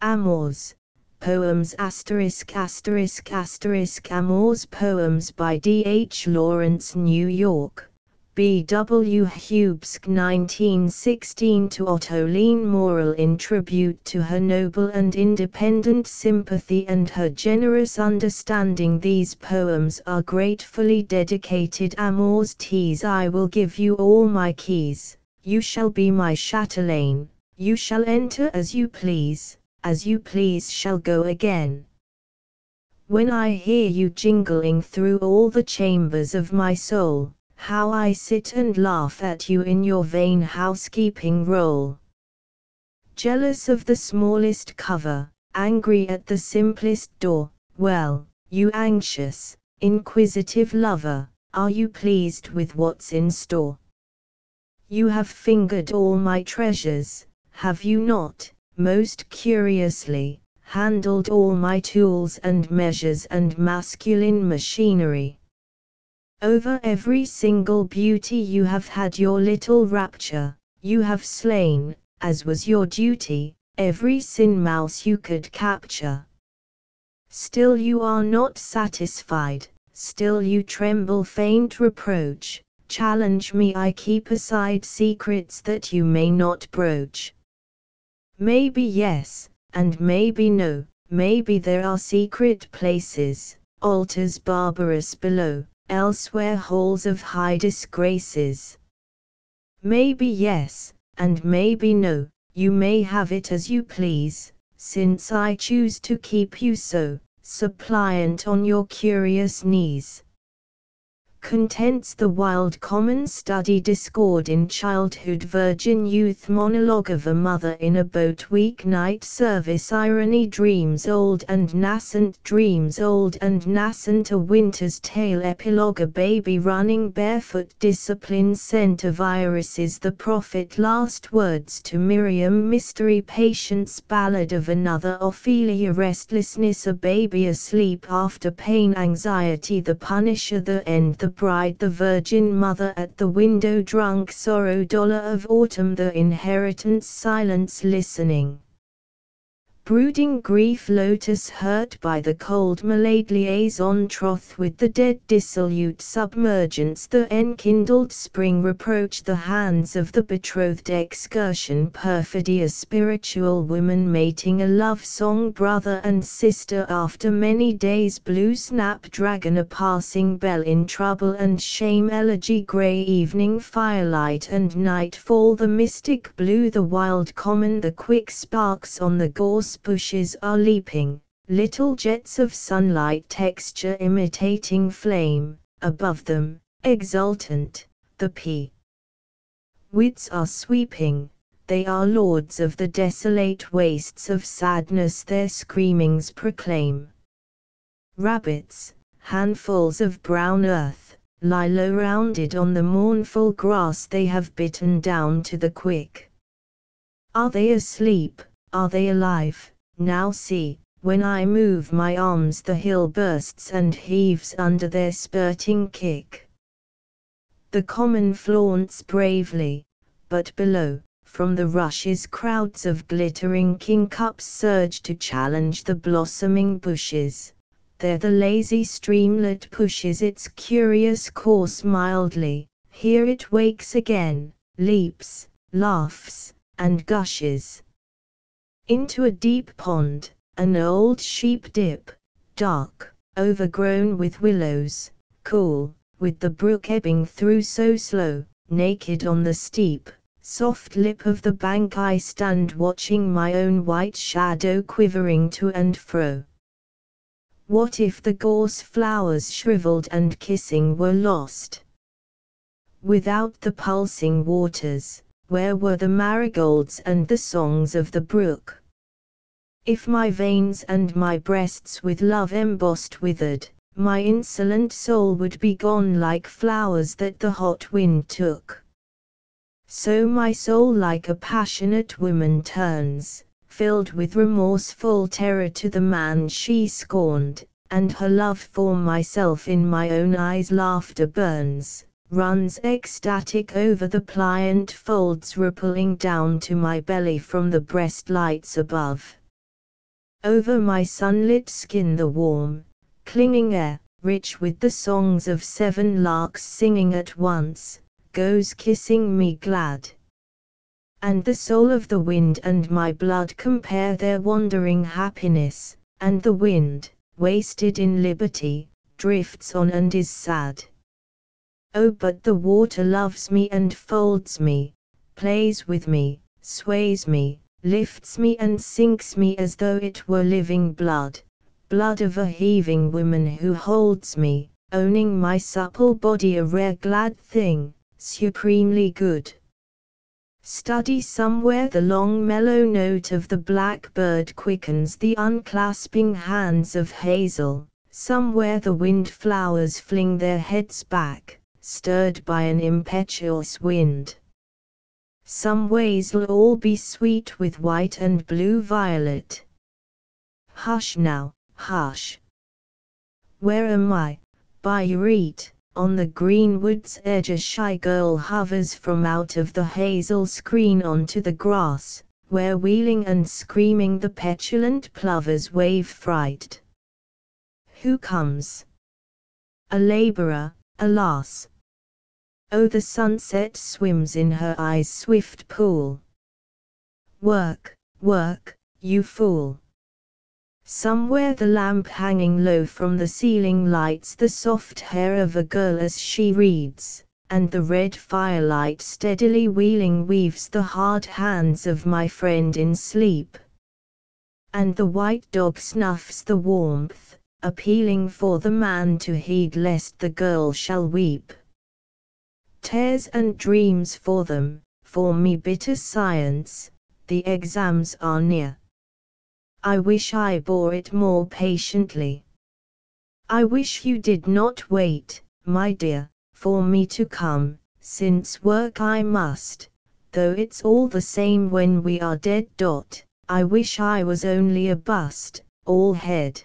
Amores. Poems Amores Poems by D. H. Lawrence New York. B. W. Hubsk 1916 to Ottoline Morel in tribute to her noble and independent sympathy and her generous understanding. These poems are gratefully dedicated. Amores tease. I will give you all my keys, you shall be my chatelaine, you shall enter as you please shall go again. When I hear you jingling through all the chambers of my soul, how I sit and laugh at you in your vain housekeeping role. Jealous of the smallest cover, angry at the simplest door, well, you anxious, inquisitive lover, are you pleased with what's in store? You have fingered all my treasures, have you not? Most curiously, handled all my tools and measures and masculine machinery. Over every single beauty you have had your little rapture, you have slain, as was your duty, every sin mouse you could capture. Still you are not satisfied, still you tremble. Faint reproach, challenge me. I keep aside secrets that you may not broach. Maybe yes, and maybe no, maybe there are secret places, altars barbarous below, elsewhere halls of high disgraces. Maybe yes, and maybe no, you may have it as you please, since I choose to keep you so, suppliant on your curious knees. Contents the wild common study discord in childhood virgin youth monologue of a mother in a boat weeknight service irony dreams old and nascent a winter's tale epilogue a baby running barefoot discipline scent of irises the prophet last words to Miriam mystery patience ballad of another Ophelia restlessness a baby asleep after pain anxiety the punisher the end the bride the virgin mother at the window drunk sorrow dollar of autumn the inheritance silence listening brooding grief lotus hurt by the cold malade liaison troth with the dead dissolute submergence the enkindled spring reproach the hands of the betrothed excursion perfidy a spiritual woman mating a love song brother and sister after many days blue snapdragon a passing bell in trouble and shame elegy grey evening firelight and nightfall the mystic blue the wild common the quick sparks on the gorse bushes are leaping, little jets of sunlight texture imitating flame, above them, exultant, the P-wits are sweeping, they are lords of the desolate wastes of sadness their screamings proclaim. Rabbits, handfuls of brown earth, lie low rounded on the mournful grass they have bitten down to the quick. Are they asleep? Are they alive? Now see, when I move my arms the hill bursts and heaves under their spurting kick. The common flaunts bravely, but below, from the rushes crowds of glittering kingcups surge to challenge the blossoming bushes. There the lazy streamlet pushes its curious course mildly, here it wakes again, leaps, laughs, and gushes. Into a deep pond, an old sheep dip, dark, overgrown with willows, cool, with the brook ebbing through so slow, naked on the steep, soft lip of the bank I stand watching my own white shadow quivering to and fro. What if the gorse flowers shriveled and kissing were lost? Without the pulsing waters, where were the marigolds and the songs of the brook? If my veins and my breasts with love embossed withered, my insolent soul would be gone like flowers that the hot wind took. So my soul like a passionate woman turns, filled with remorseful terror to the man she scorned, and her love for myself in my own eyes laughter burns. Runs ecstatic over the pliant folds rippling down to my belly from the breast lights above. Over my sunlit skin the warm, clinging air, rich with the songs of 7 larks singing at once, goes kissing me glad. And the soul of the wind and my blood compare their wandering happiness, and the wind, wasted in liberty, drifts on and is sad. Oh, but the water loves me and folds me, plays with me, sways me, lifts me and sinks me as though it were living blood, blood of a heaving woman who holds me, owning my supple body a rare glad thing, supremely good. Study somewhere the long mellow note of the blackbird quickens the unclasping hands of hazel, somewhere the wind flowers fling their heads back, stirred by an impetuous wind. Some ways'll all be sweet with white and blue violet. Hush now, hush. Where am I? By your reed, on the green wood's edge a shy girl hovers from out of the hazel screen onto the grass, where wheeling and screaming the petulant plovers wave frighted. Who comes? A laborer, alas. Oh, the sunset swims in her eyes' swift pool. Work, work, you fool. Somewhere the lamp hanging low from the ceiling lights the soft hair of a girl as she reads, and the red firelight steadily wheeling weaves the hard hands of my friend in sleep. And the white dog snuffs the warmth, appealing for the man to heed lest the girl shall weep. Tears and dreams for them, for me bitter science, the exams are near. I wish I bore it more patiently. I wish you did not wait, my dear, for me to come, since work I must, though it's all the same when we are dead. I wish I was only a bust, all head.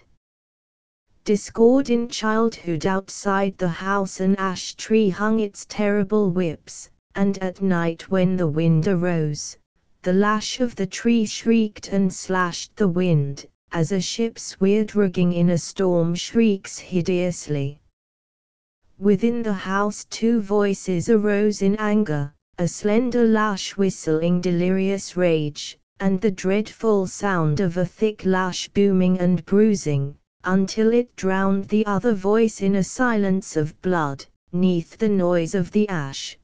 Discord in childhood outside the house an ash tree hung its terrible whips, and at night when the wind arose, the lash of the tree shrieked and slashed the wind, as a ship's weird rigging in a storm shrieks hideously. Within the house 2 voices arose in anger, a slender lash whistling delirious rage, and the dreadful sound of a thick lash booming and bruising, until it drowned the other voice in a silence of blood, neath the noise of the ash.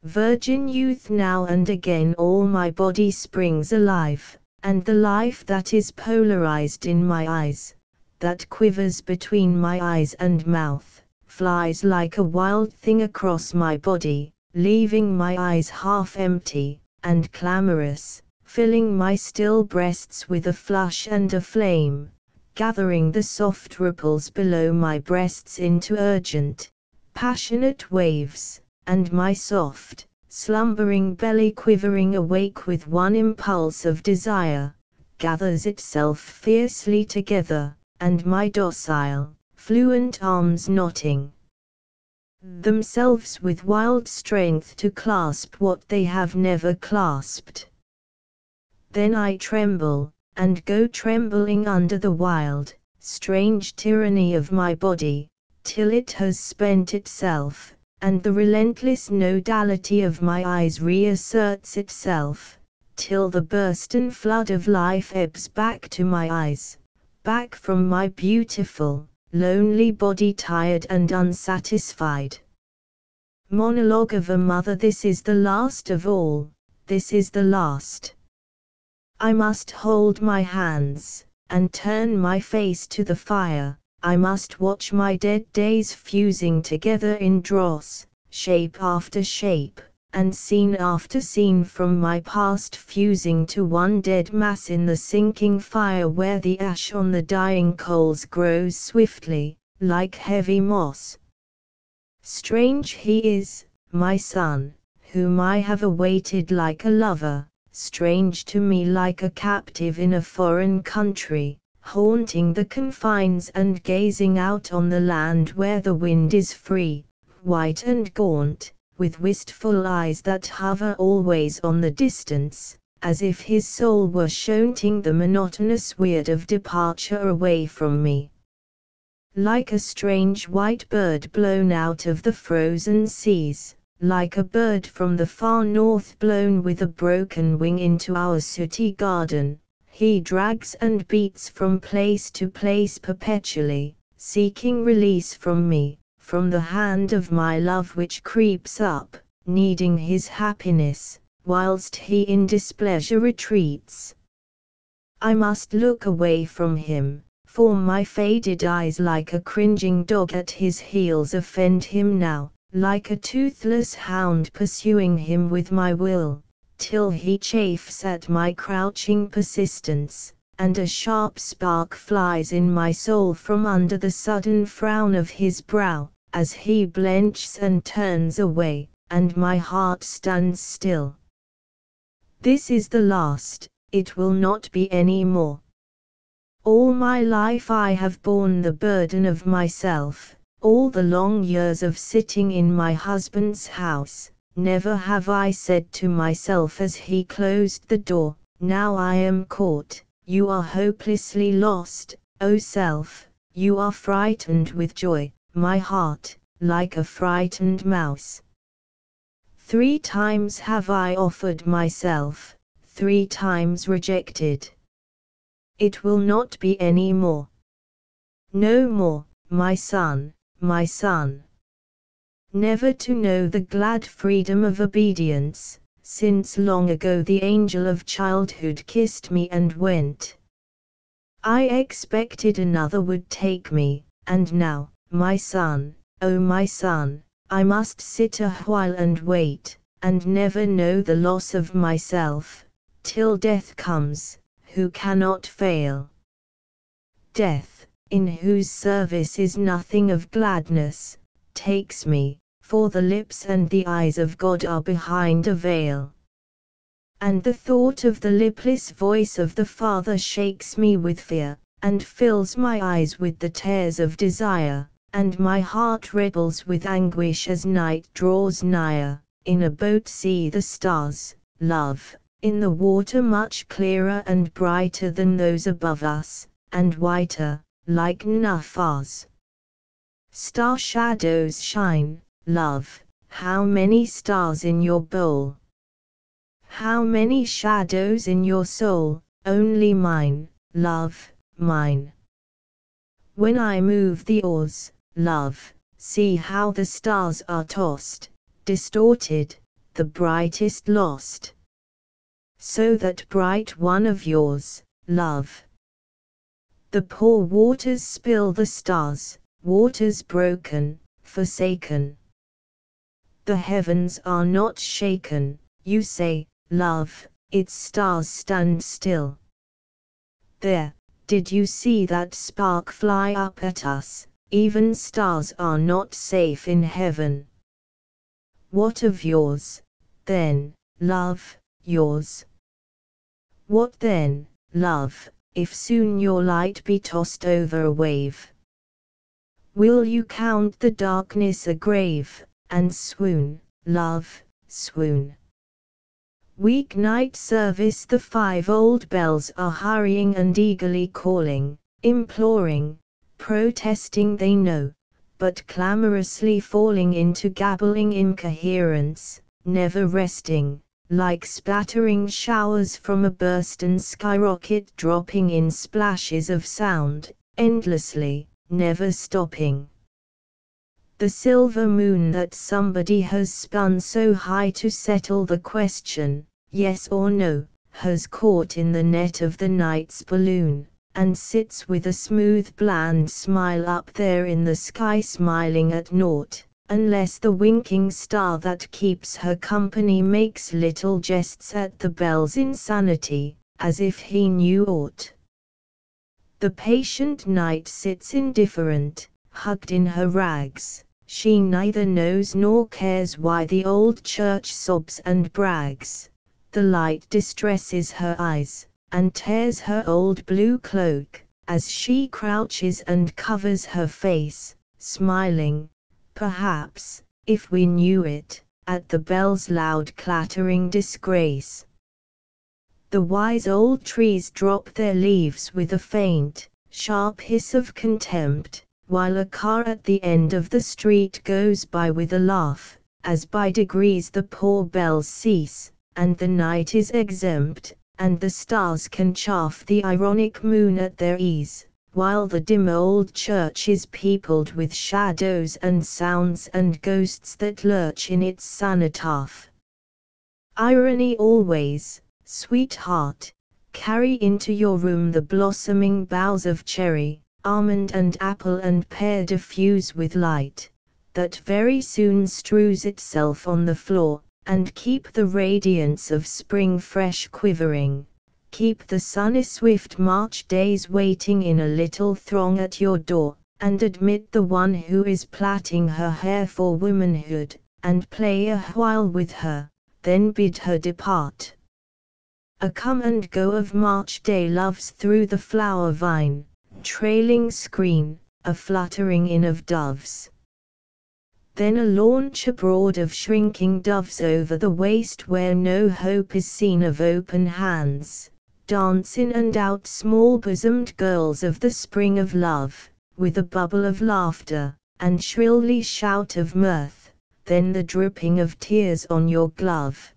Virgin youth now and again all my body springs alive, and the life that is polarized in my eyes, that quivers between my eyes and mouth, flies like a wild thing across my body, leaving my eyes half empty, and clamorous, filling my still breasts with a flush and a flame, gathering the soft ripples below my breasts into urgent, passionate waves, and my soft, slumbering belly quivering awake with one impulse of desire, gathers itself fiercely together, and my docile, fluent arms knotting themselves with wild strength to clasp what they have never clasped. Then I tremble, and go trembling under the wild, strange tyranny of my body, till it has spent itself, and the relentless nodality of my eyes reasserts itself, till the bursten flood of life ebbs back to my eyes, back from my beautiful, lonely body tired and unsatisfied. Monologue of a mother. This is the last of all, this is the last. I must hold my hands, and turn my face to the fire, I must watch my dead days fusing together in dross, shape after shape, and scene after scene from my past fusing to one dead mass in the sinking fire where the ash on the dying coals grows swiftly, like heavy moss. Strange he is, my son, whom I have awaited like a lover, strange to me like a captive in a foreign country, haunting the confines and gazing out on the land where the wind is free, white and gaunt, with wistful eyes that hover always on the distance, as if his soul were shunting the monotonous weird of departure away from me. Like a strange white bird blown out of the frozen seas, like a bird from the far north blown with a broken wing into our city garden, he drags and beats from place to place perpetually, seeking release from me, from the hand of my love which creeps up, needing his happiness, whilst he in displeasure retreats. I must look away from him, for my faded eyes like a cringing dog at his heels offend him now, like a toothless hound pursuing him with my will, till he chafes at my crouching persistence, and a sharp spark flies in my soul from under the sudden frown of his brow, as he blenches and turns away, and my heart stands still. This is the last, it will not be any more. All my life I have borne the burden of myself, all the long years of sitting in my husband's house, never have I said to myself as he closed the door, now I am caught, you are hopelessly lost, O self, you are frightened with joy, my heart, like a frightened mouse. 3 times have I offered myself, 3 times rejected. It will not be any more. No more, my son, my son. Never to know the glad freedom of obedience, since long ago the angel of childhood kissed me and went. I expected another would take me, and now, my son, oh my son, I must sit a while and wait, and never know the loss of myself, till death comes, who cannot fail. Death, in whose service is nothing of gladness, takes me, for the lips and the eyes of God are behind a veil. And the thought of the lipless voice of the Father shakes me with fear, and fills my eyes with the tears of desire, and my heart rebels with anguish as night draws nigher. In a boat see the stars, love, in the water much clearer and brighter than those above us, and whiter, like nephars. Star shadows shine, love, how many stars in your bowl? How many shadows in your soul, only mine, love, mine. When I move the oars, love, see how the stars are tossed, distorted, the brightest lost. So that bright one of yours, love. The poor waters spill the stars, waters broken, forsaken. The heavens are not shaken, you say, love, its stars stand still. There, did you see that spark fly up at us? Even stars are not safe in heaven. What of yours, then, love, yours? What then, love, if soon your light be tossed over a wave? Will you count the darkness a grave, and swoon, love, swoon? Weak night service the 5 old bells are hurrying and eagerly calling, imploring, protesting they know, but clamorously falling into gabbling incoherence, never resting, like splattering showers from a bursten skyrocket dropping in splashes of sound, endlessly, never stopping. The silver moon that somebody has spun so high to settle the question, yes or no, has caught in the net of the night's balloon, and sits with a smooth bland smile up there in the sky smiling at naught, unless the winking star that keeps her company makes little jests at the bell's insanity, as if he knew aught. The patient night sits indifferent, hugged in her rags, she neither knows nor cares why the old church sobs and brags, the light distresses her eyes, and tears her old blue cloak, as she crouches and covers her face, smiling, perhaps, if we knew it, at the bell's loud clattering disgrace. The wise old trees drop their leaves with a faint, sharp hiss of contempt, while a car at the end of the street goes by with a laugh, as by degrees the poor bells cease, and the night is exempt, and the stars can chaff the ironic moon at their ease, while the dim old church is peopled with shadows and sounds and ghosts that lurch in its cenotaph. Irony always, sweetheart, carry into your room the blossoming boughs of cherry, almond and apple and pear diffuse with light, that very soon strews itself on the floor, and keep the radiance of spring fresh quivering. Keep the sunny swift March days waiting in a little throng at your door, and admit the one who is plaiting her hair for womanhood, and play a while with her, then bid her depart. A come and go of March day loves through the flower vine, trailing screen, a fluttering in of doves. Then a launch abroad of shrinking doves over the waste where no hope is seen of open hands. Dance in and out small-bosomed girls of the spring of love, with a bubble of laughter, and shrilly shout of mirth, then the dripping of tears on your glove.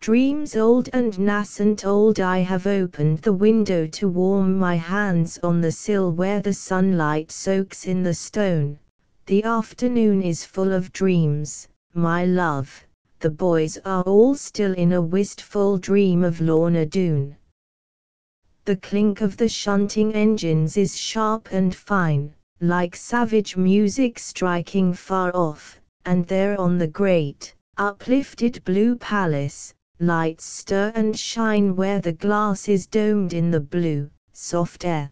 Dreams old and nascent old, I have opened the window to warm my hands on the sill where the sunlight soaks in the stone. The afternoon is full of dreams, my love. The boys are all still in a wistful dream of Lorna Doone. The clink of the shunting engines is sharp and fine, like savage music striking far off, and there on the great, uplifted blue palace, lights stir and shine where the glass is domed in the blue, soft air.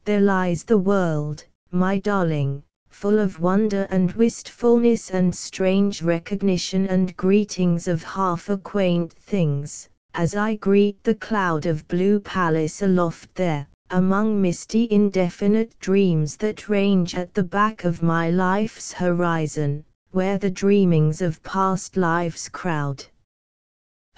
There lies the world, my darling, full of wonder and wistfulness and strange recognition and greetings of half-acquaint things, as I greet the cloud of blue palace aloft there, among misty indefinite dreams that range at the back of my life's horizon, where the dreamings of past lives crowd.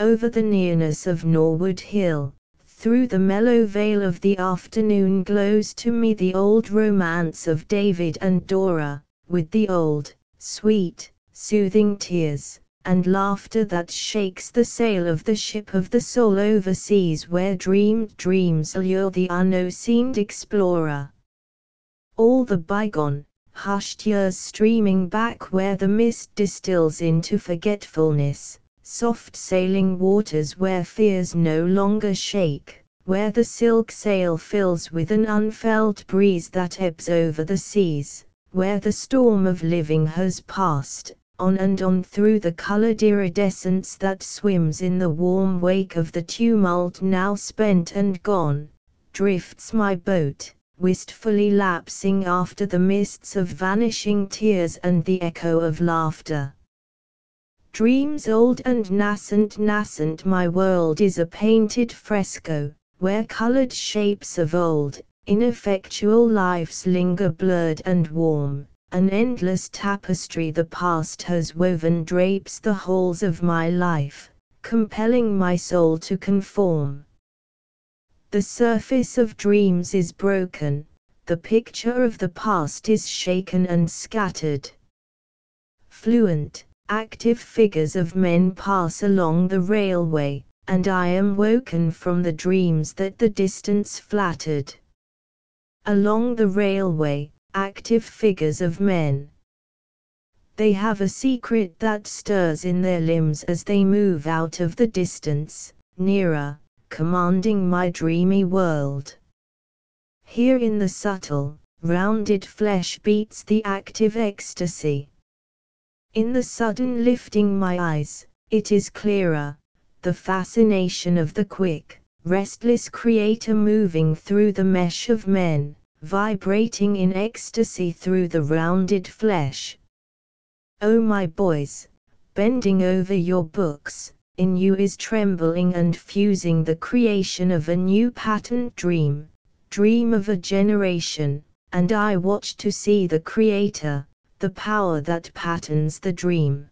Over the nearness of Norwood Hill, through the mellow veil of the afternoon glows to me the old romance of David and Dora, with the old, sweet, soothing tears, and laughter that shakes the sail of the ship of the soul overseas where dreamed dreams allure the unseen explorer. All the bygone, hushed years streaming back where the mist distills into forgetfulness, soft sailing waters where fears no longer shake, where the silk sail fills with an unfelt breeze that ebbs over the seas, where the storm of living has passed, on and on through the colored iridescence that swims in the warm wake of the tumult now spent and gone, drifts my boat, wistfully lapsing after the mists of vanishing tears and the echo of laughter. Dreams old and nascent, my world is a painted fresco, where colored shapes of old, ineffectual lives linger blurred and warm. An endless tapestry the past has woven drapes the halls of my life, compelling my soul to conform. The surface of dreams is broken, the picture of the past is shaken and scattered. Fluent, active figures of men pass along the railway, and I am woken from the dreams that the distance flattered. Along the railway, active figures of men. They have a secret that stirs in their limbs as they move out of the distance, nearer, commanding my dreamy world. Here in the subtle, rounded flesh beats the active ecstasy. In the sudden lifting my eyes, it is clearer, the fascination of the quick, restless creator moving through the mesh of men, vibrating in ecstasy through the rounded flesh. Oh my boys, bending over your books, in you is trembling and fusing the creation of a new patent dream, dream of a generation, and I watch to see the creator, the power that patterns the dream.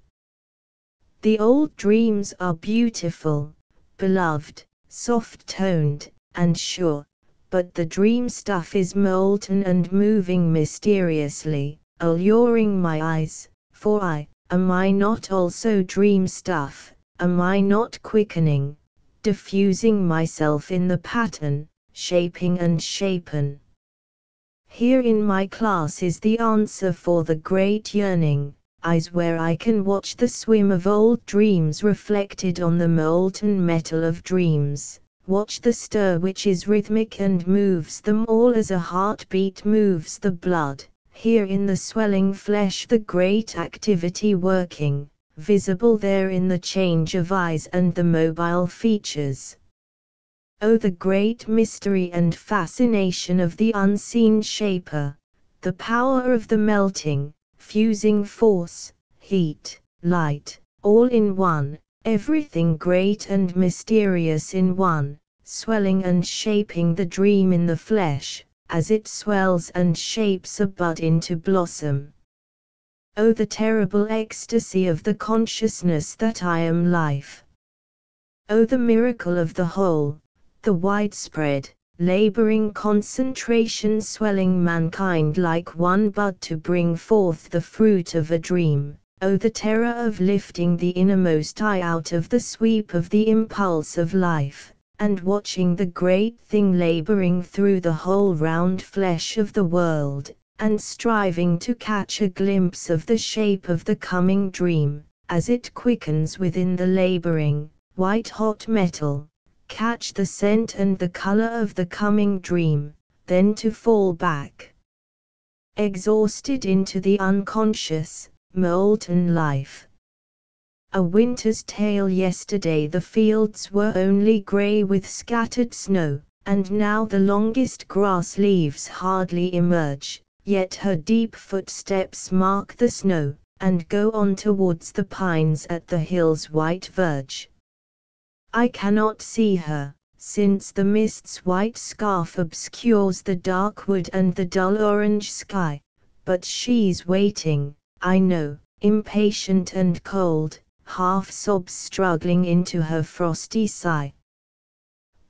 The old dreams are beautiful, beloved, soft-toned, and sure, but the dream stuff is molten and moving mysteriously, alluring my eyes, for am I not also dream stuff, am I not quickening, diffusing myself in the pattern, shaping and shapen? Here in my class is the answer for the great yearning, eyes where I can watch the swim of old dreams reflected on the molten metal of dreams, watch the stir which is rhythmic and moves them all as a heartbeat moves the blood, here in the swelling flesh the great activity working, visible there in the change of eyes and the mobile features. Oh, the great mystery and fascination of the unseen shaper, the power of the melting, fusing force, heat, light, all in one, everything great and mysterious in one, swelling and shaping the dream in the flesh, as it swells and shapes a bud into blossom. Oh, the terrible ecstasy of the consciousness that I am life. Oh, the miracle of the whole, the widespread, laboring concentration swelling mankind like one bud to bring forth the fruit of a dream. Oh, the terror of lifting the innermost eye out of the sweep of the impulse of life, and watching the great thing laboring through the whole round flesh of the world, and striving to catch a glimpse of the shape of the coming dream, as it quickens within the laboring, white-hot metal, catch the scent and the color of the coming dream, then to fall back, exhausted into the unconscious, molten life. A winter's tale yesterday the fields were only grey with scattered snow, and now the longest grass leaves hardly emerge, yet her deep footsteps mark the snow, and go on towards the pines at the hill's white verge. I cannot see her, since the mist's white scarf obscures the dark wood and the dull orange sky, but she's waiting, I know, impatient and cold, half sobs struggling into her frosty sigh.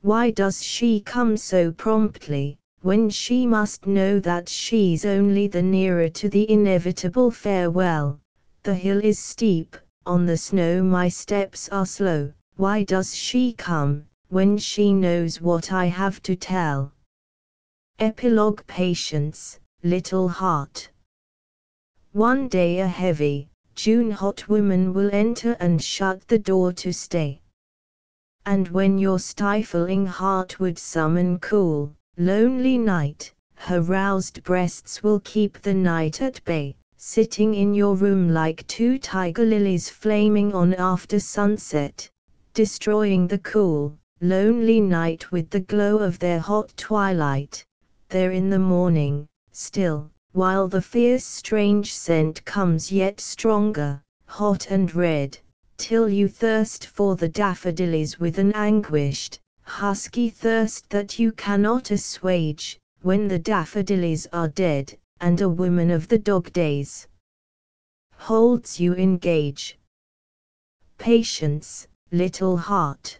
Why does she come so promptly, when she must know that she's only the nearer to the inevitable farewell? The hill is steep, on the snow my steps are slow. Why does she come, when she knows what I have to tell? Epilogue. Patience, little heart. One day a heavy, June-hot woman will enter and shut the door to stay. And when your stifling heart would summon cool, lonely night, her roused breasts will keep the night at bay, sitting in your room like two tiger lilies flaming on after sunset, destroying the cool, lonely night with the glow of their hot twilight, there in the morning, still, while the fierce strange scent comes yet stronger, hot and red, till you thirst for the daffodillies with an anguished, husky thirst that you cannot assuage, when the daffodillies are dead, and a woman of the dog days holds you in gauge. Patience, little heart.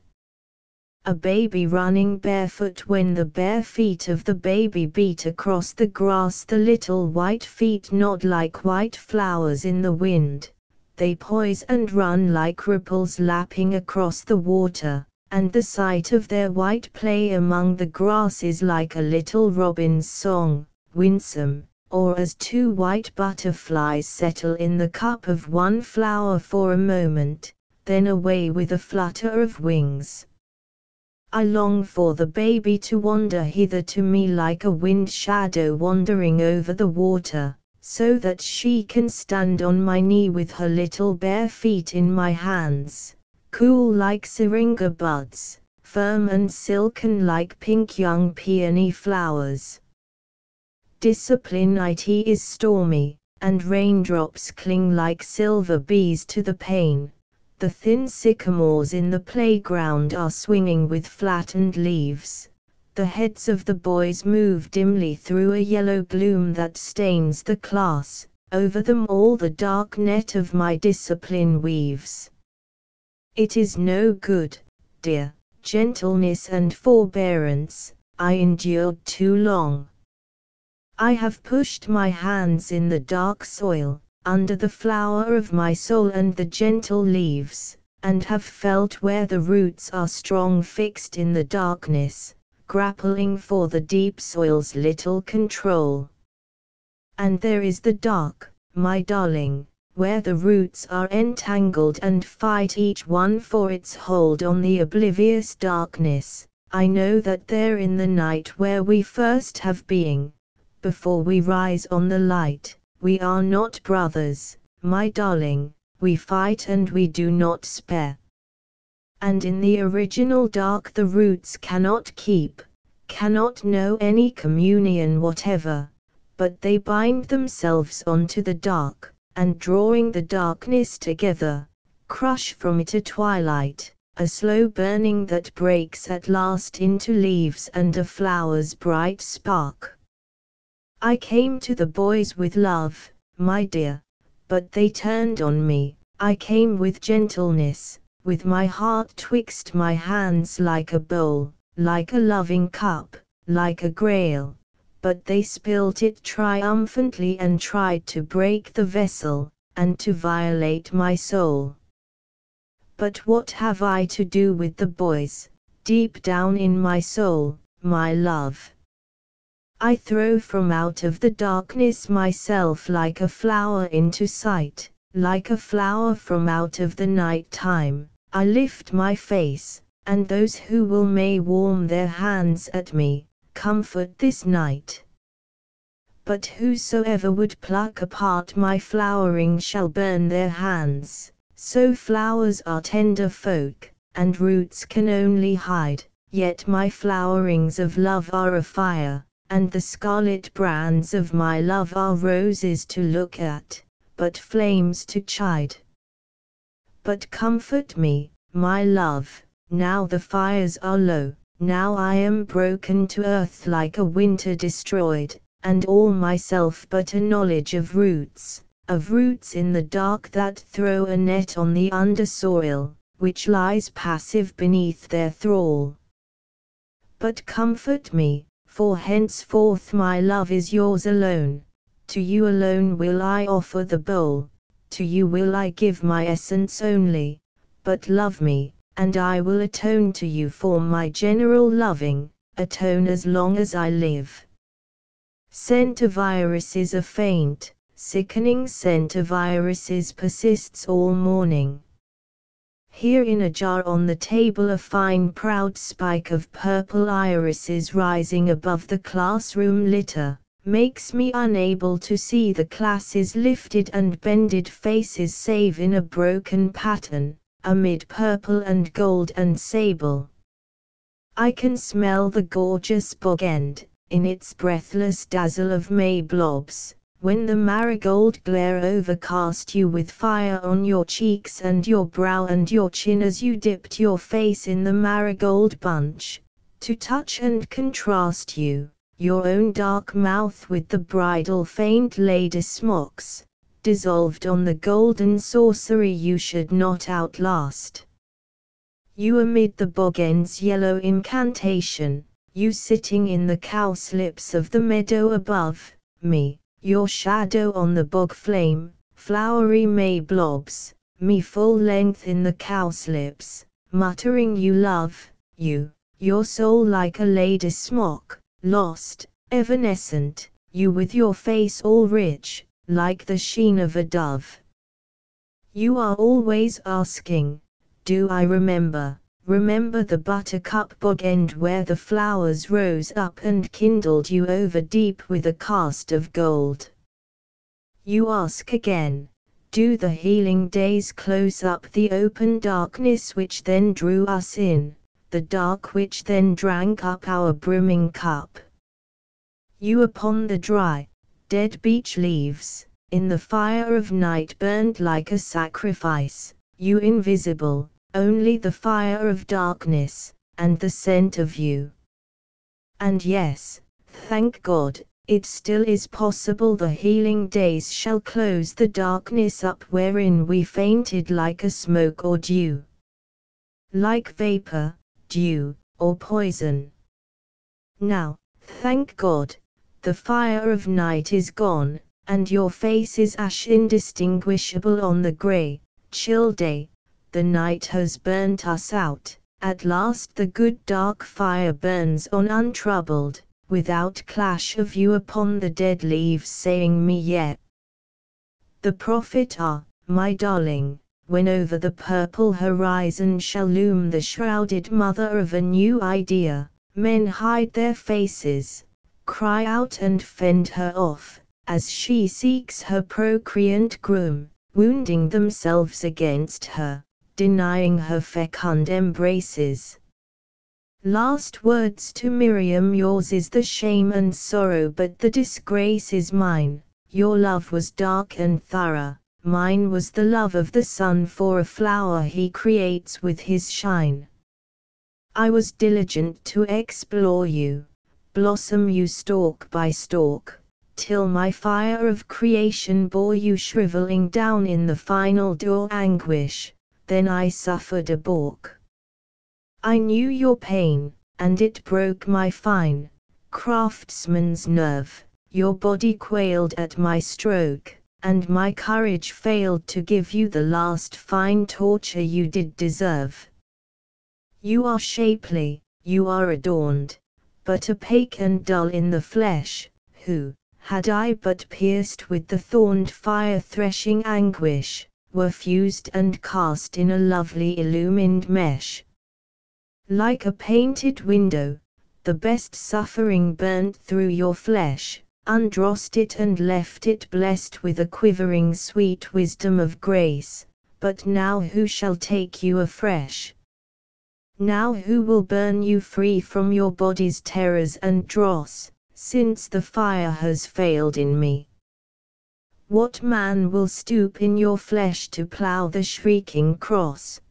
A baby running barefoot when the bare feet of the baby beat across the grass, the little white feet nod like white flowers in the wind, they poise and run like ripples lapping across the water, and the sight of their white play among the grass is like a little robin's song, winsome, or as two white butterflies settle in the cup of one flower for a moment, then away with a flutter of wings. I long for the baby to wander hither to me like a wind shadow wandering over the water, so that she can stand on my knee with her little bare feet in my hands, cool like syringa buds, firm and silken like pink young peony flowers. Discipline it is stormy, and raindrops cling like silver bees to the pane. The thin sycamores in the playground are swinging with flattened leaves. The heads of the boys move dimly through a yellow gloom that stains the class. Over them all the dark net of my discipline weaves. It is no good, dear, gentleness and forbearance, I endured too long. I have pushed my hands in the dark soil, under the flower of my soul and the gentle leaves, and have felt where the roots are strong fixed in the darkness, grappling for the deep soil's little control. And there is the dark, my darling, where the roots are entangled and fight each one for its hold on the oblivious darkness. I know that there in the night where we first have being, before we rise on the light, we are not brothers, my darling, we fight and we do not spare. And in the original dark the roots cannot keep, cannot know any communion whatever, but they bind themselves onto the dark, and drawing the darkness together, crush from it a twilight, a slow burning that breaks at last into leaves and a flower's bright spark. I came to the boys with love, my dear, but they turned on me. I came with gentleness, with my heart twixt my hands like a bowl, like a loving cup, like a grail, but they spilt it triumphantly and tried to break the vessel, and to violate my soul. But what have I to do with the boys, deep down in my soul, my love? I throw from out of the darkness myself like a flower into sight, like a flower from out of the night time. I lift my face, and those who will may warm their hands at me, comfort this night. But whosoever would pluck apart my flowering shall burn their hands, so flowers are tender folk, and roots can only hide, yet my flowerings of love are afire, and the scarlet brands of my love are roses to look at, but flames to chide. But comfort me, my love, now the fires are low, now I am broken to earth like a winter destroyed, and all myself but a knowledge of roots in the dark that throw a net on the undersoil, which lies passive beneath their thrall. But comfort me, for henceforth my love is yours alone, to you alone will I offer the bowl, to you will I give my essence only, but love me, and I will atone to you for my general loving, atone as long as I live. Scent of irises, a faint, sickening scent of irises persists all morning. Here in a jar on the table a fine proud spike of purple irises rising above the classroom litter, makes me unable to see the class's lifted and bended faces save in a broken pattern, amid purple and gold and sable. I can smell the gorgeous bog-end, in its breathless dazzle of May blobs, when the marigold glare overcast you with fire on your cheeks and your brow and your chin as you dipped your face in the marigold bunch, to touch and contrast you, your own dark mouth with the bridal faint lady smocks, dissolved on the golden sorcery you should not outlast. You amid the bog-end's yellow incantation, you sitting in the cowslips of the meadow above me, your shadow on the bog flame, flowery May blobs, me full length in the cowslips, muttering you love, you, your soul like a lady smock, lost, evanescent, you with your face all rich, like the sheen of a dove. You are always asking, do I remember the buttercup bog-end where the flowers rose up and kindled you over deep with a cast of gold? You ask again, do the healing days close up the open darkness which then drew us in, the dark which then drank up our brimming cup? You upon the dry, dead beech leaves, in the fire of night burned like a sacrifice, you invisible, only the fire of darkness, and the scent of you. And yes, thank God, it still is possible the healing days shall close the darkness up wherein we fainted like a smoke or dew. Like vapor, dew, or poison. Now, thank God, the fire of night is gone, and your face is ash indistinguishable on the grey, chill day. The night has burnt us out, at last the good dark fire burns on untroubled, without clash of you upon the dead leaves saying me yet. The prophet my darling, when over the purple horizon shall loom the shrouded mother of a new idea, men hide their faces, cry out and fend her off, as she seeks her procreant groom, wounding themselves against her, denying her fecund embraces. Last words to Miriam, yours is the shame and sorrow, but the disgrace is mine. Your love was dark and thorough, mine was the love of the sun, for a flower he creates with his shine. I was diligent to explore you, blossom you stalk by stalk, till my fire of creation bore you shriveling down in the final door anguish, then I suffered a balk. I knew your pain, and it broke my fine craftsman's nerve. Your body quailed at my stroke, and my courage failed to give you the last fine torture you did deserve. You are shapely, you are adorned, but opaque and dull in the flesh, who, had I but pierced with the thorned fire threshing anguish, were fused and cast in a lovely illumined mesh. Like a painted window, the best suffering burnt through your flesh, undrossed it and left it blessed with a quivering sweet wisdom of grace. But now who shall take you afresh? Now who will burn you free from your body's terrors and dross, since the fire has failed in me? What man will stoop in your flesh to plough the shrieking cross?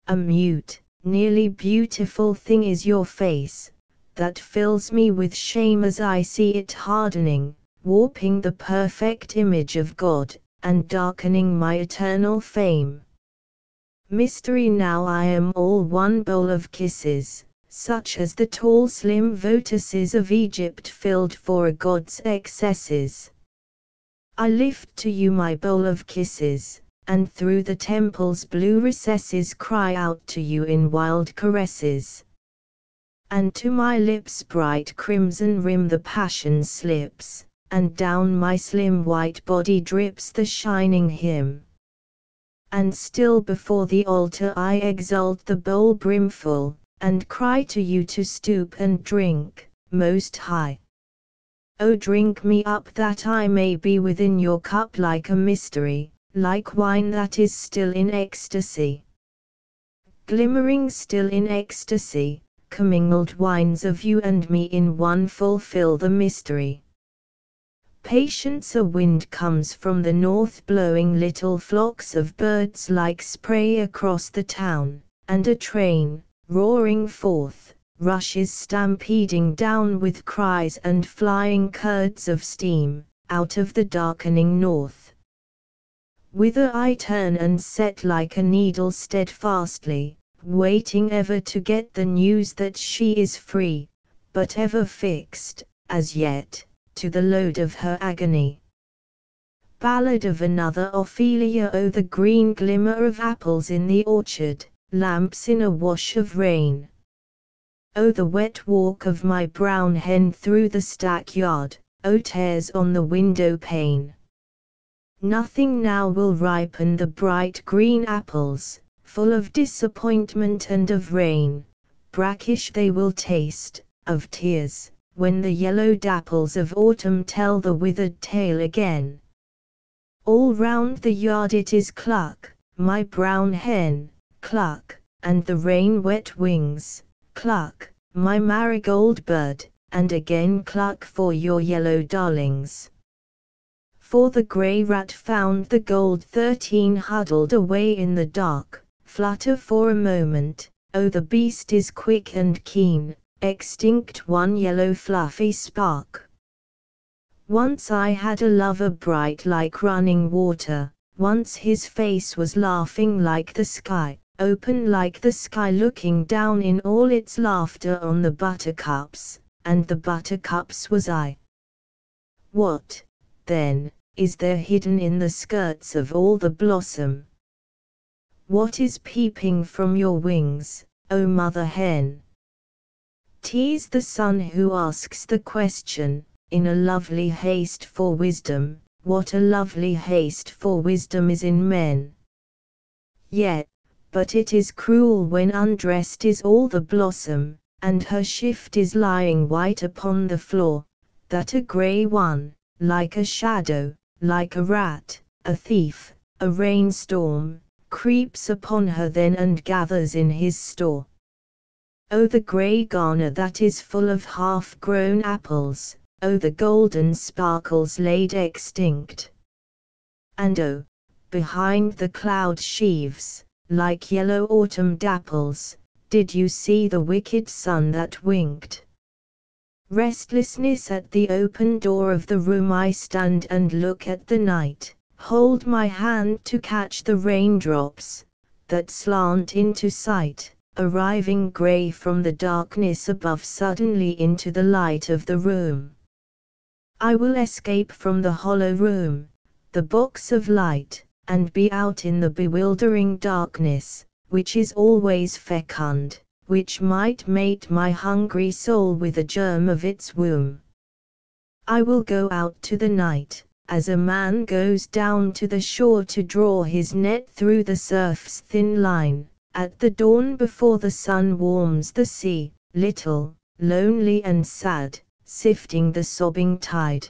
A mute, nearly beautiful thing is your face, that fills me with shame as I see it hardening, warping the perfect image of God, and darkening my eternal fame. Mystery, now I am all one bowl of kisses, such as the tall slim votices of Egypt filled for a god's excesses. I lift to you my bowl of kisses, and through the temple's blue recesses cry out to you in wild caresses. And to my lips bright crimson rim the passion slips, and down my slim white body drips the shining hymn. And still before the altar I exalt the bowl brimful, and cry to you to stoop and drink, Most High. O drink me up that I may be within your cup like a mystery, like wine that is still in ecstasy. Glimmering still in ecstasy, commingled wines of you and me in one fulfill the mystery. Patience, a wind comes from the north blowing little flocks of birds like spray across the town, and a train, roaring forth, rushes stampeding down with cries and flying curds of steam, out of the darkening north. Whither I turn and set like a needle steadfastly, waiting ever to get the news that she is free, but ever fixed, as yet, to the load of her agony. Ballad of another Ophelia. Oh, the green glimmer of apples in the orchard, lamps in a wash of rain. Oh, the wet walk of my brown hen through the stackyard, oh, tears on the window pane. Nothing now will ripen the bright green apples, full of disappointment and of rain, brackish they will taste, of tears, when the yellow dapples of autumn tell the withered tale again. All round the yard it is cluck, my brown hen, cluck, and the rain-wet wings, cluck, my marigold bird, and again cluck for your yellow darlings. For the grey rat found the gold 13 huddled away in the dark, flutter for a moment, oh, the beast is quick and keen, extinct one yellow fluffy spark. Once I had a lover bright like running water, once his face was laughing like the sky, open like the sky, looking down in all its laughter on the buttercups, and the buttercups was I. What, then, is there hidden in the skirts of all the blossom? What is peeping from your wings, O mother hen? 'Tis the son who asks the question, in a lovely haste for wisdom. What a lovely haste for wisdom is in men! Yet, but it is cruel when undressed is all the blossom, and her shift is lying white upon the floor, that a grey one, like a shadow, like a rat, a thief, a rainstorm, creeps upon her then and gathers in his store. Oh, the grey garner that is full of half-grown apples, oh, the golden sparkles laid extinct. And oh, behind the cloud sheaves, like yellow autumn dapples, did you see the wicked sun that winked? Restlessness at the open door of the room, I stand and look at the night, hold my hand to catch the raindrops that slant into sight, arriving grey from the darkness above suddenly into the light of the room. I will escape from the hollow room, the box of light, and be out in the bewildering darkness, which is always fecund, which might mate my hungry soul with a germ of its womb. I will go out to the night, as a man goes down to the shore to draw his net through the surf's thin line, at the dawn before the sun warms the sea, little, lonely and sad, sifting the sobbing tide.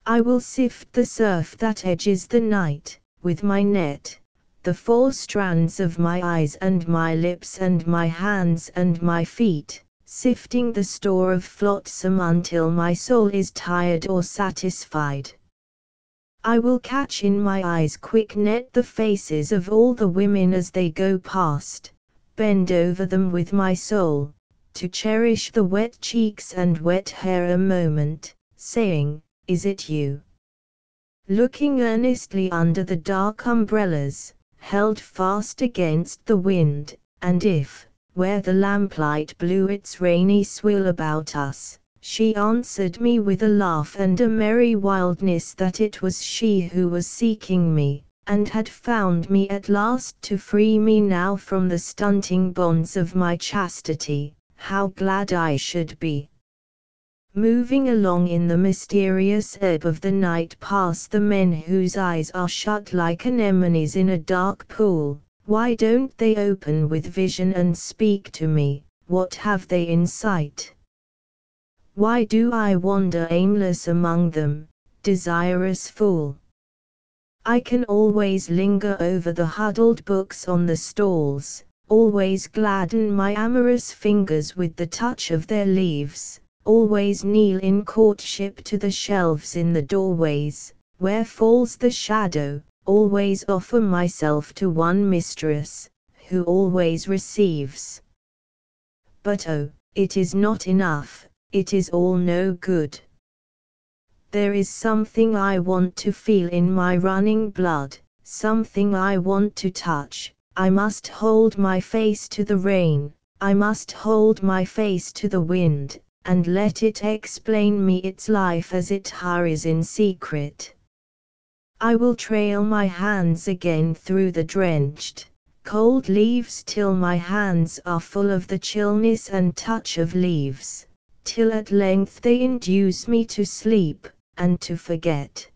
I will sift the surf that edges the night, with my net, the 4 strands of my eyes and my lips and my hands and my feet, sifting the store of flotsam until my soul is tired or satisfied. I will catch in my eyes quick net the faces of all the women as they go past, bend over them with my soul, to cherish the wet cheeks and wet hair a moment, saying, "Is it you?" Looking earnestly under the dark umbrellas, held fast against the wind, and if, where the lamplight blew its rainy swill about us, she answered me with a laugh and a merry wildness that it was she who was seeking me, and had found me at last to free me now from the stunting bonds of my chastity, how glad I should be. Moving along in the mysterious ebb of the night pass the men whose eyes are shut like anemones in a dark pool. Why don't they open with vision and speak to me? What have they in sight? Why do I wander aimless among them, desirous fool? I can always linger over the huddled books on the stalls, always gladden my amorous fingers with the touch of their leaves, always kneel in courtship to the shelves in the doorways, where falls the shadow, always offer myself to one mistress, who always receives. But oh, it is not enough, it is all no good. There is something I want to feel in my running blood, something I want to touch. I must hold my face to the rain, I must hold my face to the wind, and let it explain me its life as it hurries in secret. I will trail my hands again through the drenched, cold leaves till my hands are full of the chillness and touch of leaves, till at length they induce me to sleep, and to forget.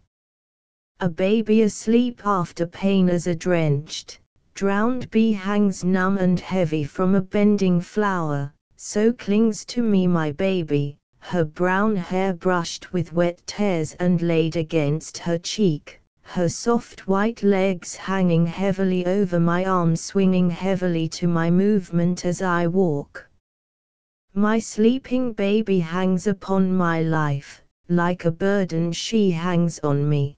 A baby asleep after pain as a drenched, drowned bee hangs numb and heavy from a bending flower, so clings to me my baby, her brown hair brushed with wet tears and laid against her cheek, her soft white legs hanging heavily over my arm, swinging heavily to my movement as I walk. My sleeping baby hangs upon my life, like a burden she hangs on me.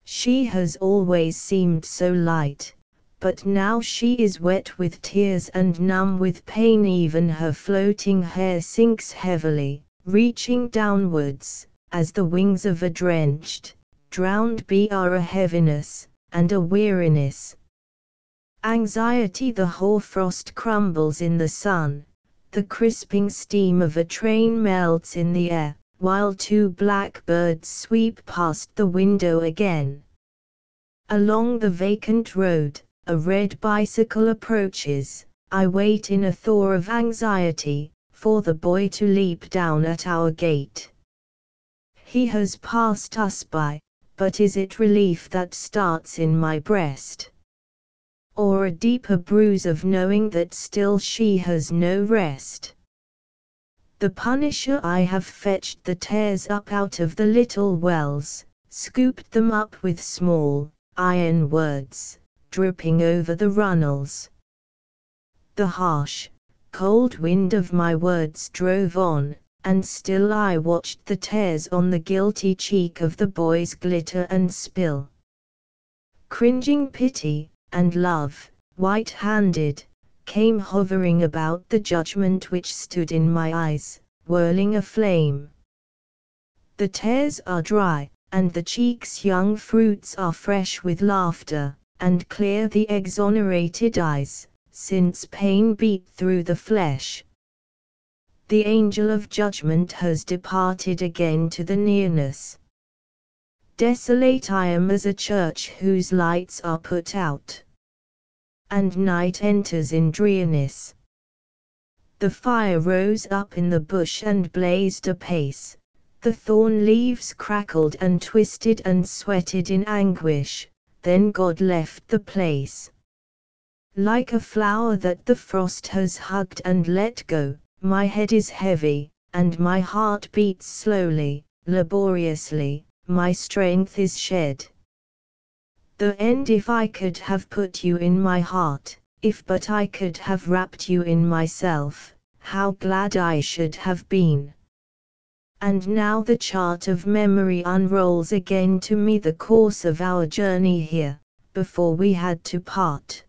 She has always seemed so light, but now she is wet with tears and numb with pain. Even her floating hair sinks heavily, reaching downwards, as the wings of a drenched, drowned bee are a heaviness, and a weariness. Anxiety, the hoarfrost crumbles in the sun, the crisping steam of a train melts in the air, while two blackbirds sweep past the window again. Along the vacant road, a red bicycle approaches. I wait in a thaw of anxiety, for the boy to leap down at our gate. He has passed us by, but is it relief that starts in my breast? Or a deeper bruise of knowing that still she has no rest? The Punisher, I have fetched the tares up out of the little wells, scooped them up with small, iron words, dripping over the runnels. The harsh, cold wind of my words drove on, and still I watched the tears on the guilty cheek of the boys glitter and spill. Cringing pity, and love, white-handed, came hovering about the judgment which stood in my eyes, whirling aflame. The tears are dry, and the cheeks' young fruits are fresh with laughter, and clear the exonerated eyes, since pain beat through the flesh. The angel of judgment has departed again to the nearness. Desolate I am as a church whose lights are put out, and night enters in drearness. The fire rose up in the bush and blazed apace, the thorn leaves crackled and twisted and sweated in anguish, then God left the place. Like a flower that the frost has hugged and let go, my head is heavy, and my heart beats slowly, laboriously, my strength is shed. The end, if I could have put you in my heart, if but I could have wrapped you in myself, how glad I should have been. And now the chart of memory unrolls again to me the course of our journey here, before we had to part.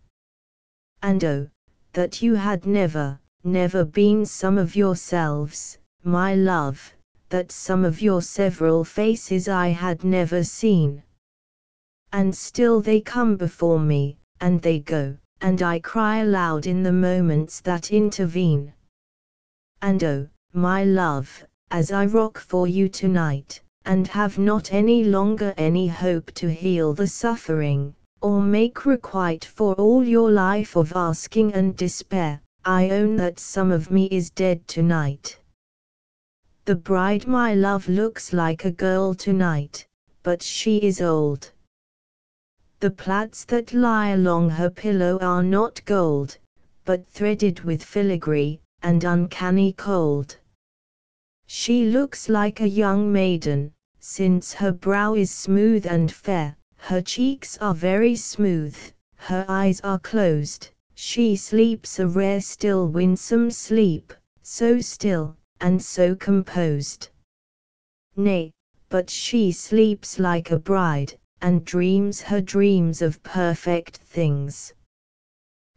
And oh, that you had never, never been some of yourselves, my love, that some of your several faces I had never seen. And still they come before me, and they go, and I cry aloud in the moments that intervene. And oh, my love, as I rock for you tonight, and have not any longer any hope to heal the suffering, or make requite for all your life of asking and despair, I own that some of me is dead tonight. The bride, my love, looks like a girl tonight, but she is old. The plaits that lie along her pillow are not gold, but threaded with filigree, and uncanny cold. She looks like a young maiden, since her brow is smooth and fair, her cheeks are very smooth, her eyes are closed, she sleeps a rare still winsome sleep, so still, and so composed. Nay, but she sleeps like a bride, and dreams her dreams of perfect things.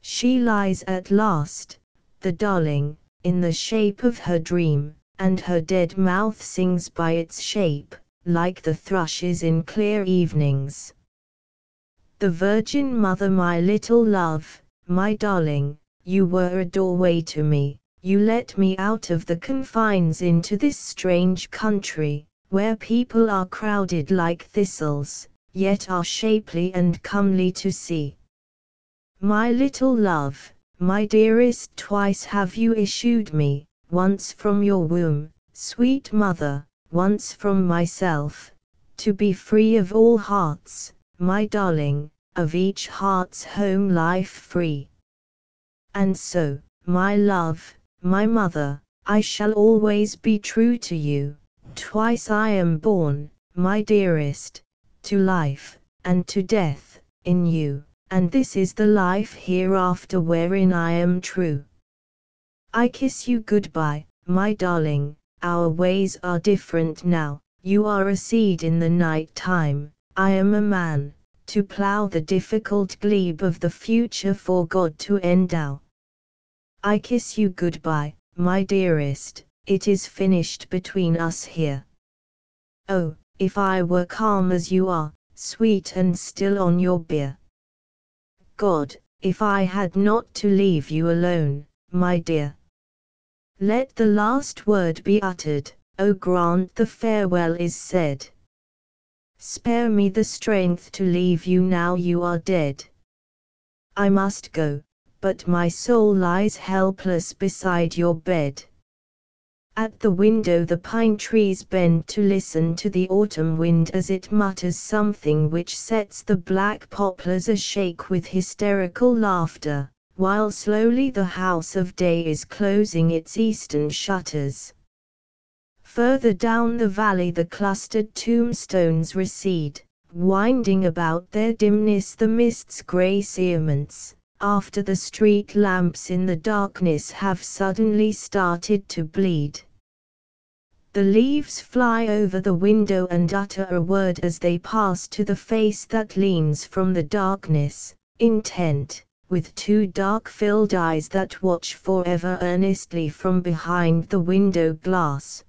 She lies at last, the darling, in the shape of her dream, and her dead mouth sings by its shape, like the thrushes in clear evenings. The Virgin Mother, my little love, my darling, you were a doorway to me, you let me out of the confines into this strange country, where people are crowded like thistles, yet are shapely and comely to see. My little love, my dearest, twice have you issued me, once from your womb, sweet mother, once from myself, to be free of all hearts, my darling, of each heart's home life free. And so, my love, my mother, I shall always be true to you, twice I am born, my dearest, to life, and to death, in you, and this is the life hereafter wherein I am true. I kiss you goodbye, my darling, our ways are different now, you are a seed in the night time, I am a man, to plough the difficult glebe of the future for God to endow. I kiss you goodbye, my dearest, it is finished between us here. Oh, if I were calm as you are, sweet and still on your bier. God, if I had not to leave you alone, my dear. Let the last word be uttered, O grant the farewell is said. Spare me the strength to leave you now you are dead. I must go, but my soul lies helpless beside your bed. At the window the pine trees bend to listen to the autumn wind as it mutters something which sets the black poplars ashake with hysterical laughter, while slowly the house of day is closing its eastern shutters. Further down the valley the clustered tombstones recede, winding about their dimness the mist's grey cerements, after the street lamps in the darkness have suddenly started to bleed. The leaves fly over the window and utter a word as they pass to the face that leans from the darkness, intent, with two dark-filled eyes that watch forever earnestly from behind the window glass.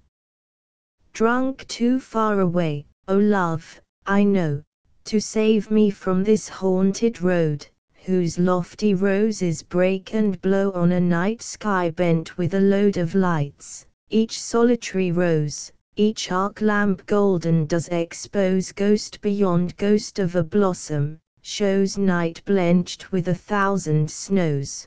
Drunk too far away, O love, I know, to save me from this haunted road, whose lofty roses break and blow on a night sky bent with a load of lights, each solitary rose, each arc lamp golden does expose ghost beyond ghost of a blossom, shows night blenched with 1,000 snows.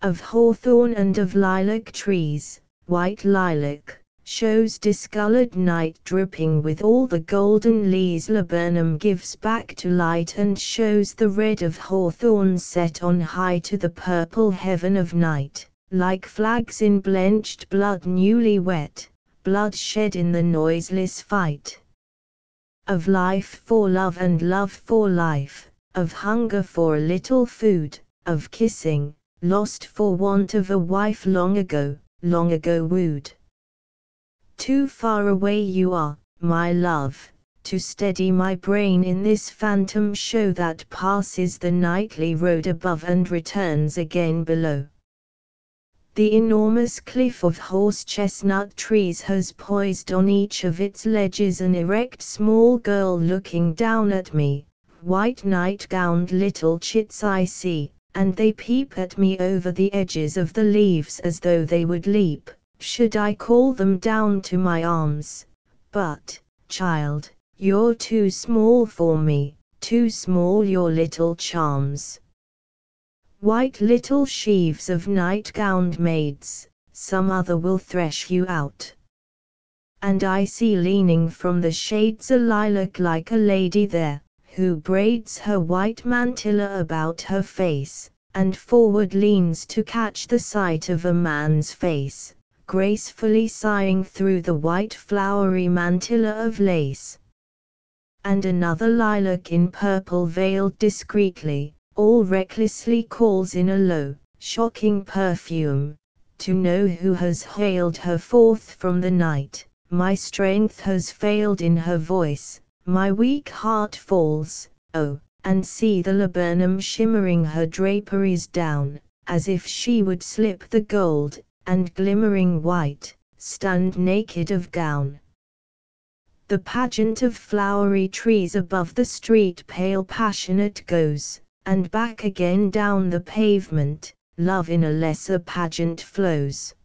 Of hawthorn and of lilac trees, white lilac, shows discolored night dripping with all the golden lees laburnum gives back to light and shows the red of hawthorn set on high to the purple heaven of night, like flags in blenched blood newly wet, blood shed in the noiseless fight. Of life for love and love for life, of hunger for a little food, of kissing, lost for want of a wife long ago wooed. Too far away you are, my love, to steady my brain in this phantom show that passes the nightly road above and returns again below. The enormous cliff of horse-chestnut trees has poised on each of its ledges an erect small girl looking down at me, white night-gowned little chits I see, and they peep at me over the edges of the leaves as though they would leap, should I call them down to my arms, but, child, you're too small for me, too small your little charms. White little sheaves of night-gowned maids, some other will thresh you out. And I see leaning from the shades a lilac like a lady there, who braids her white mantilla about her face, and forward leans to catch the sight of a man's face, gracefully sighing through the white flowery mantilla of lace. And another lilac in purple veiled discreetly, all recklessly calls in a low, shocking perfume, to know who has hailed her forth from the night. My strength has failed in her voice, my weak heart falls, oh, and see the laburnum shimmering her draperies down, as if she would slip the gold, and glimmering white, stand naked of gown. The pageant of flowery trees above the street pale passionate goes, and back again down the pavement, love in a lesser pageant flows.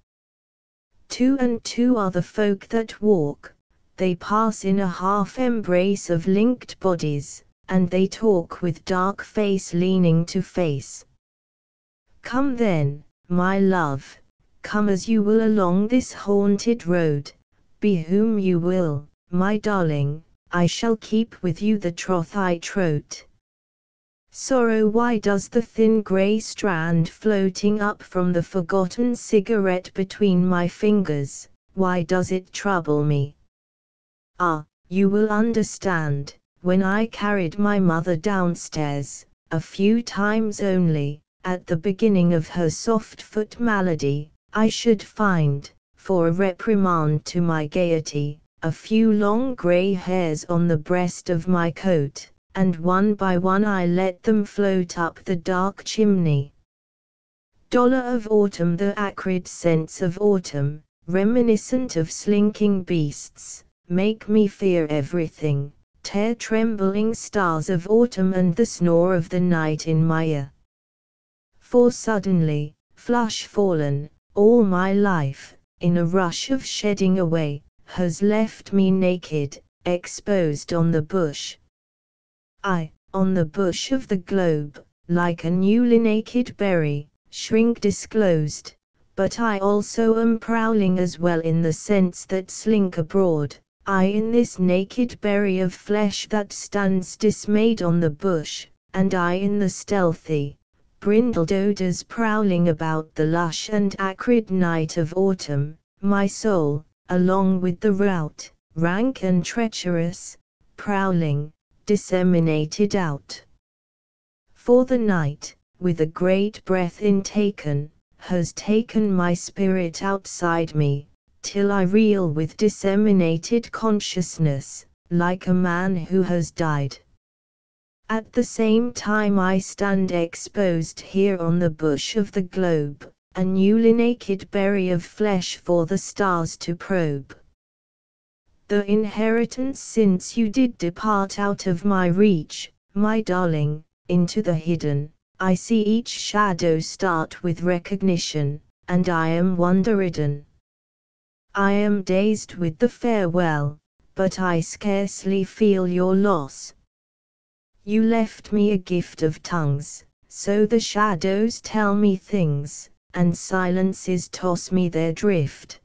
Two and two are the folk that walk, they pass in a half embrace of linked bodies, and they talk with dark face leaning to face. Come then, my love, come as you will along this haunted road, be whom you will, my darling, I shall keep with you the troth I troth. Sorrow, why does the thin grey strand floating up from the forgotten cigarette between my fingers, why does it trouble me? Ah, you will understand, when I carried my mother downstairs, a few times only, at the beginning of her soft foot malady, I should find, for a reprimand to my gaiety, a few long grey hairs on the breast of my coat, and one by one I let them float up the dark chimney. Dollar of autumn, the acrid scents of autumn, reminiscent of slinking beasts, make me fear everything, tear trembling stars of autumn and the snore of the night in my ear. For suddenly, flush fallen, all my life, in a rush of shedding away, has left me naked, exposed on the bush. On the bush of the globe, like a newly naked berry, shrink disclosed, but I also am prowling as well in the sense that slink abroad, I in this naked berry of flesh that stands dismayed on the bush, and I in the stealthy, brindled odors prowling about the lush and acrid night of autumn, my soul, along with the rout, rank and treacherous, prowling, disseminated out. For the night, with a great breath intaken, has taken my spirit outside me, till I reel with disseminated consciousness, like a man who has died. At the same time I stand exposed here on the bush of the globe, a newly naked berry of flesh for the stars to probe. The inheritance since you did depart out of my reach, my darling, into the hidden, I see each shadow start with recognition, and I am wonder-ridden. I am dazed with the farewell, but I scarcely feel your loss. You left me a gift of tongues, so the shadows tell me things, and silences toss me their drift.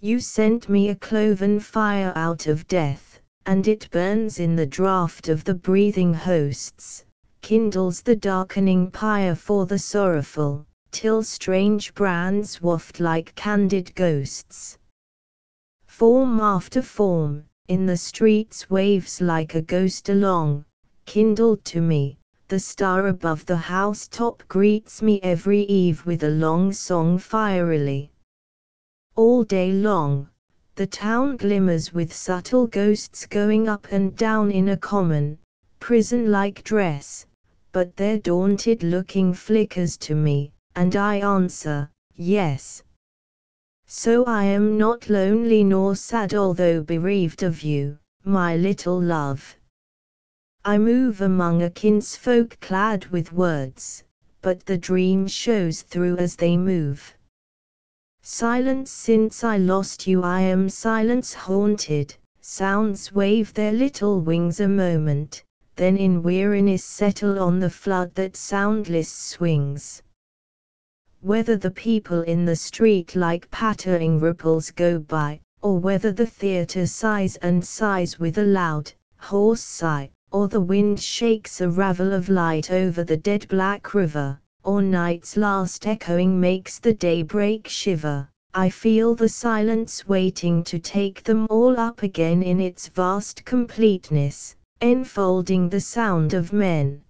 You sent me a cloven fire out of death, and it burns in the draught of the breathing hosts, kindles the darkening pyre for the sorrowful, till strange brands waft like candid ghosts. Form after form, in the streets waves like a ghost along, kindled to me, the star above the housetop greets me every eve with a long song fierily. All day long, the town glimmers with subtle ghosts going up and down in a common, prison-like dress, but their daunted-looking flickers to me, and I answer, yes. So I am not lonely nor sad although bereaved of you, my little love. I move among a kinsfolk clad with words, but the dream shows through as they move. Silence since I lost you I am silence haunted, sounds wave their little wings a moment, then in weariness settle on the flood that soundless swings. Whether the people in the street like pattering ripples go by, or whether the theatre sighs and sighs with a loud, hoarse sigh, or the wind shakes a ravel of light over the dead black river, or night's last echoing makes the daybreak shiver, I feel the silence waiting to take them all up again in its vast completeness, enfolding the sound of men.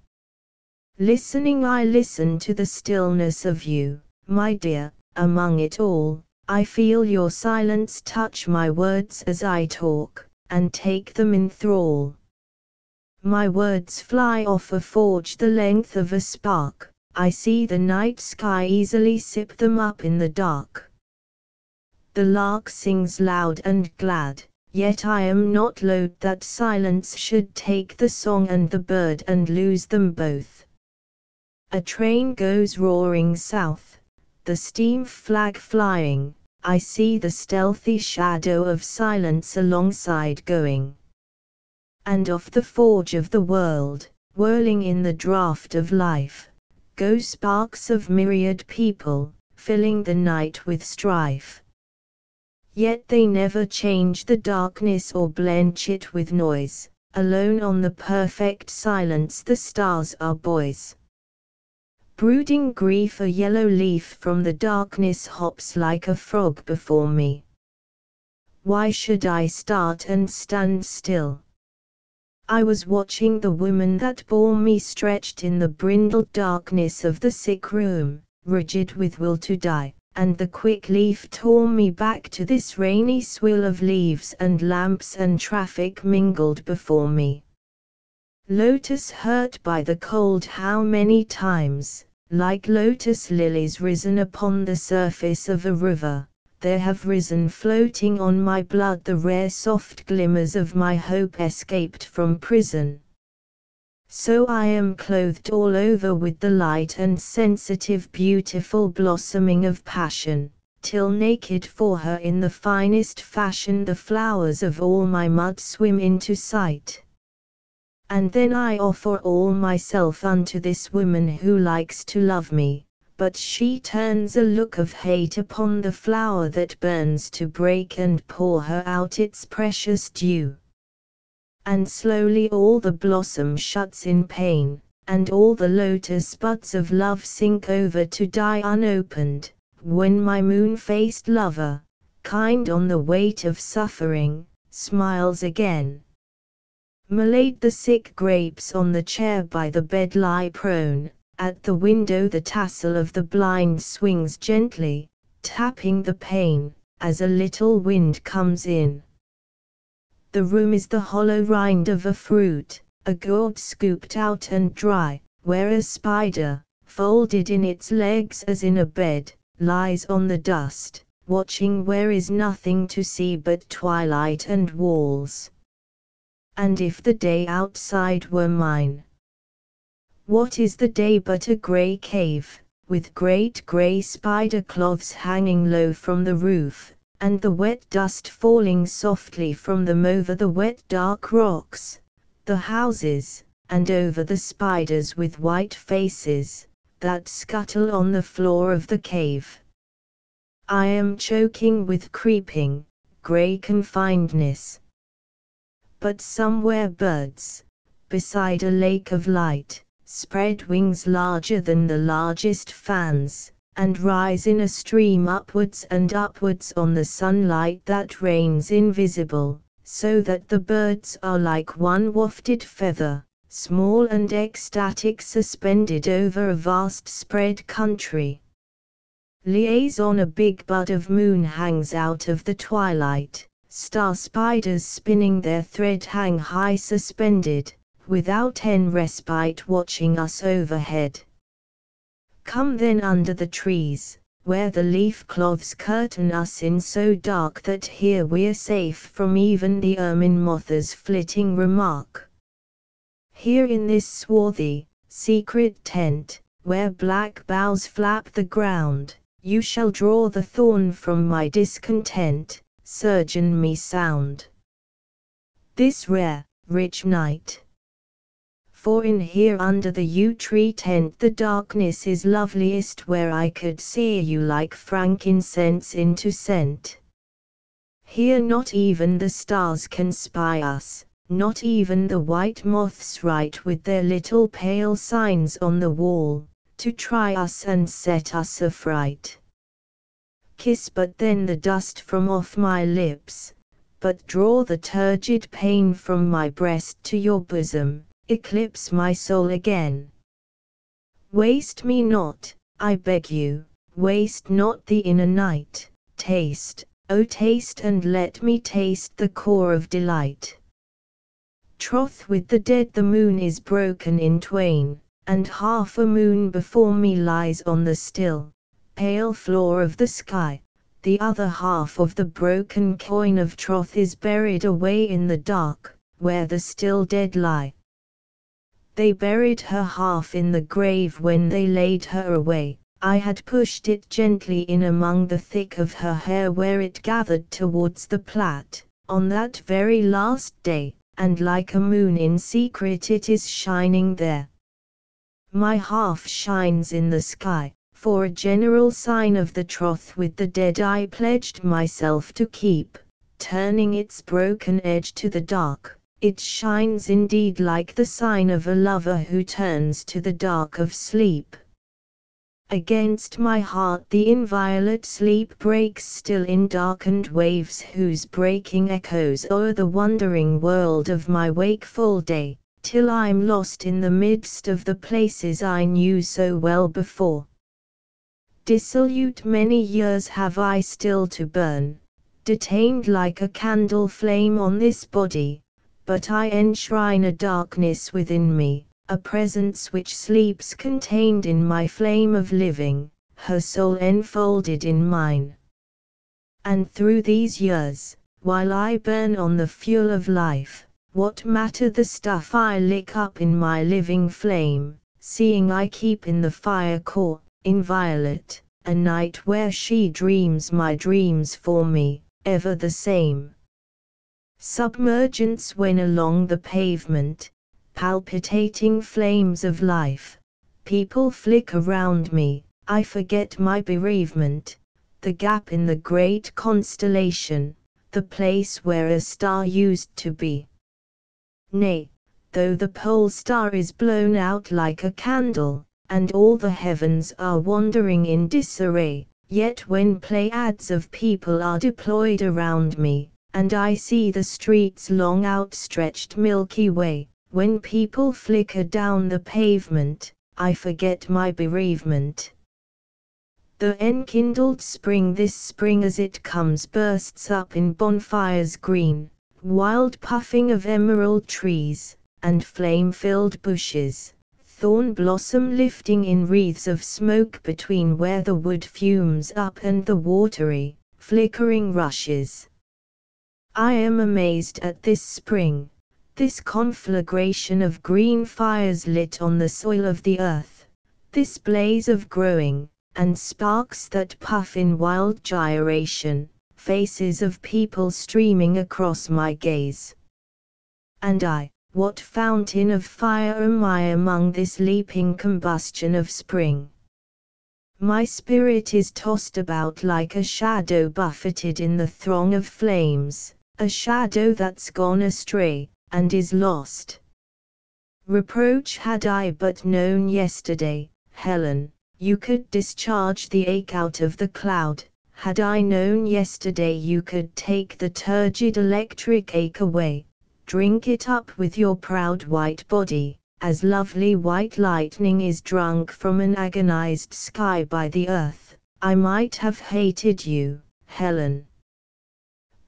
Listening I listen to the stillness of you, my dear, among it all, I feel your silence touch my words as I talk, and take them in thrall. My words fly off a forge the length of a spark, I see the night sky easily sip them up in the dark. The lark sings loud and glad, yet I am not loath that silence should take the song and the bird and lose them both. A train goes roaring south, the steam flag flying, I see the stealthy shadow of silence alongside going. And off the forge of the world, whirling in the draught of life, go sparks of myriad people, filling the night with strife. Yet they never change the darkness or blench it with noise, alone on the perfect silence the stars are boys. Brooding grief a yellow leaf from the darkness hops like a frog before me. Why should I start and stand still? I was watching the woman that bore me stretched in the brindled darkness of the sick room, rigid with will to die, and the quick leaf tore me back to this rainy swill of leaves and lamps and traffic mingled before me. Lotus hurt by the cold how many times, like lotus lilies risen upon the surface of a river, there have risen floating on my blood the rare soft glimmers of my hope escaped from prison. So I am clothed all over with the light and sensitive beautiful blossoming of passion, till naked for her in the finest fashion the flowers of all my mud swim into sight. And then I offer all myself unto this woman who likes to love me, but she turns a look of hate upon the flower that burns to break and pour her out its precious dew. And slowly all the blossom shuts in pain, and all the lotus buds of love sink over to die unopened, when my moon-faced lover, kind on the weight of suffering, smiles again. Malade the sick grapes on the chair by the bed lie prone, at the window the tassel of the blind swings gently, tapping the pane, as a little wind comes in. The room is the hollow rind of a fruit, a gourd scooped out and dry, where a spider, folded in its legs as in a bed, lies on the dust, watching where is nothing to see but twilight and walls. And if the day outside were mine, what is the day but a grey cave, with great grey spider cloths hanging low from the roof, and the wet dust falling softly from them over the wet dark rocks, the houses, and over the spiders with white faces, that scuttle on the floor of the cave. I am choking with creeping, grey confinedness. But somewhere birds, beside a lake of light, spread wings larger than the largest fans, and rise in a stream upwards and upwards on the sunlight that reigns invisible, so that the birds are like one wafted feather, small and ecstatic suspended over a vast spread country. Liaison a big bud of moon hangs out of the twilight. Star spiders spinning their thread hang high suspended, without any respite watching us overhead. Come then under the trees, where the leaf cloths curtain us in so dark that here we're safe from even the ermine moth's flitting remark. Here in this swarthy, secret tent, where black boughs flap the ground, you shall draw the thorn from my discontent, surgeon me sound. This rare, rich night. For in here under the yew tree tent the darkness is loveliest, where I could see you like frankincense into scent. Here not even the stars can spy us, not even the white moths write with their little pale signs on the wall, to try us and set us affright. Kiss but then the dust from off my lips, but draw the turgid pain from my breast to your bosom, eclipse my soul again. Waste me not, I beg you, waste not the inner night, taste, oh taste and let me taste the core of delight. Troth with the dead the moon is broken in twain, and half a moon before me lies on the still, pale floor of the sky, the other half of the broken coin of troth is buried away in the dark, where the still dead lie. They buried her half in the grave when they laid her away, I had pushed it gently in among the thick of her hair where it gathered towards the plait, on that very last day, and like a moon in secret it is shining there. My half shines in the sky, for a general sign of the troth with the dead I pledged myself to keep, turning its broken edge to the dark, it shines indeed like the sign of a lover who turns to the dark of sleep. Against my heart the inviolate sleep breaks still in darkened waves whose breaking echoes o'er the wandering world of my wakeful day, till I'm lost in the midst of the places I knew so well before. Dissolute many years have I still to burn, detained like a candle flame on this body, but I enshrine a darkness within me, a presence which sleeps contained in my flame of living, her soul enfolded in mine. And through these years, while I burn on the fuel of life, What matter the stuff I lick up in my living flame, seeing I keep in the fire core, inviolate, a night where she dreams my dreams for me, ever the same. Submergence when along the pavement, palpitating flames of life, people flick around me, I forget my bereavement, the gap in the great constellation, the place where a star used to be. Nay, though the pole star is blown out like a candle, and all the heavens are wandering in disarray, yet when pleiads of people are deployed around me, and I see the street's long outstretched Milky Way, when people flicker down the pavement, I forget my bereavement. The enkindled spring this spring as it comes bursts up in bonfires green, wild puffing of emerald trees, and flame-filled bushes, thorn blossom lifting in wreaths of smoke between where the wood fumes up and the watery, flickering rushes. I am amazed at this spring, this conflagration of green fires lit on the soil of the earth, this blaze of growing, and sparks that puff in wild gyration, faces of people streaming across my gaze. And I, what fountain of fire am I among this leaping combustion of spring? My spirit is tossed about like a shadow buffeted in the throng of flames, a shadow that's gone astray, and is lost. Reproach had I but known yesterday, Helen, you could discharge the ache out of the cloud, had I known yesterday you could take the turgid electric ache away, drink it up with your proud white body, as lovely white lightning is drunk from an agonized sky by the earth, I might have hated you, Helen.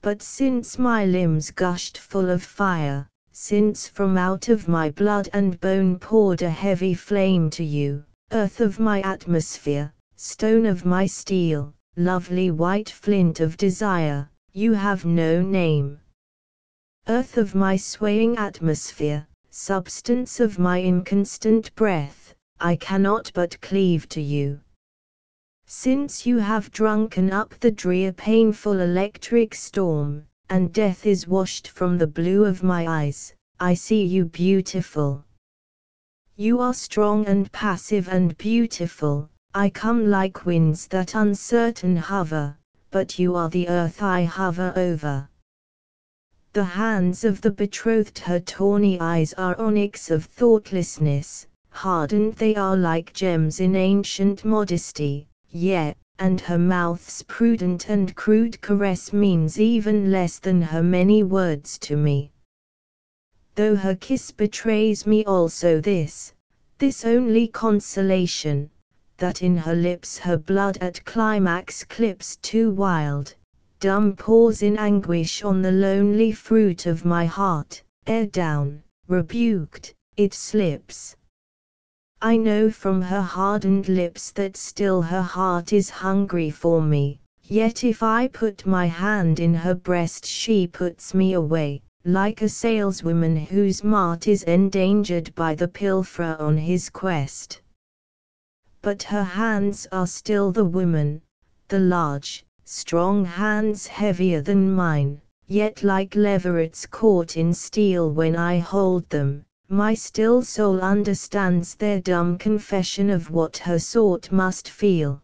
But since my limbs gushed full of fire, since from out of my blood and bone poured a heavy flame to you, earth of my atmosphere, stone of my steel, lovely white flint of desire, you have no name. Earth of my swaying atmosphere, substance of my inconstant breath, I cannot but cleave to you. Since you have drunken up the drear painful electric storm, and death is washed from the blue of my eyes, I see you beautiful. You are strong and passive and beautiful, I come like winds that uncertain hover, but you are the earth I hover over. The hands of the betrothed her tawny eyes are onyx of thoughtlessness, hardened they are like gems in ancient modesty. Yea, and her mouth's prudent and crude caress means even less than her many words to me. Though her kiss betrays me also this only consolation, that in her lips her blood at climax clips too wild, dumb pours in anguish on the lonely fruit of my heart, ere down, rebuked, it slips. I know from her hardened lips that still her heart is hungry for me, yet if I put my hand in her breast she puts me away, like a saleswoman whose mart is endangered by the pilferer on his quest. But her hands are still the woman, the large, strong hands heavier than mine, yet like leverets caught in steel when I hold them. My still soul understands their dumb confession of what her sort must feel.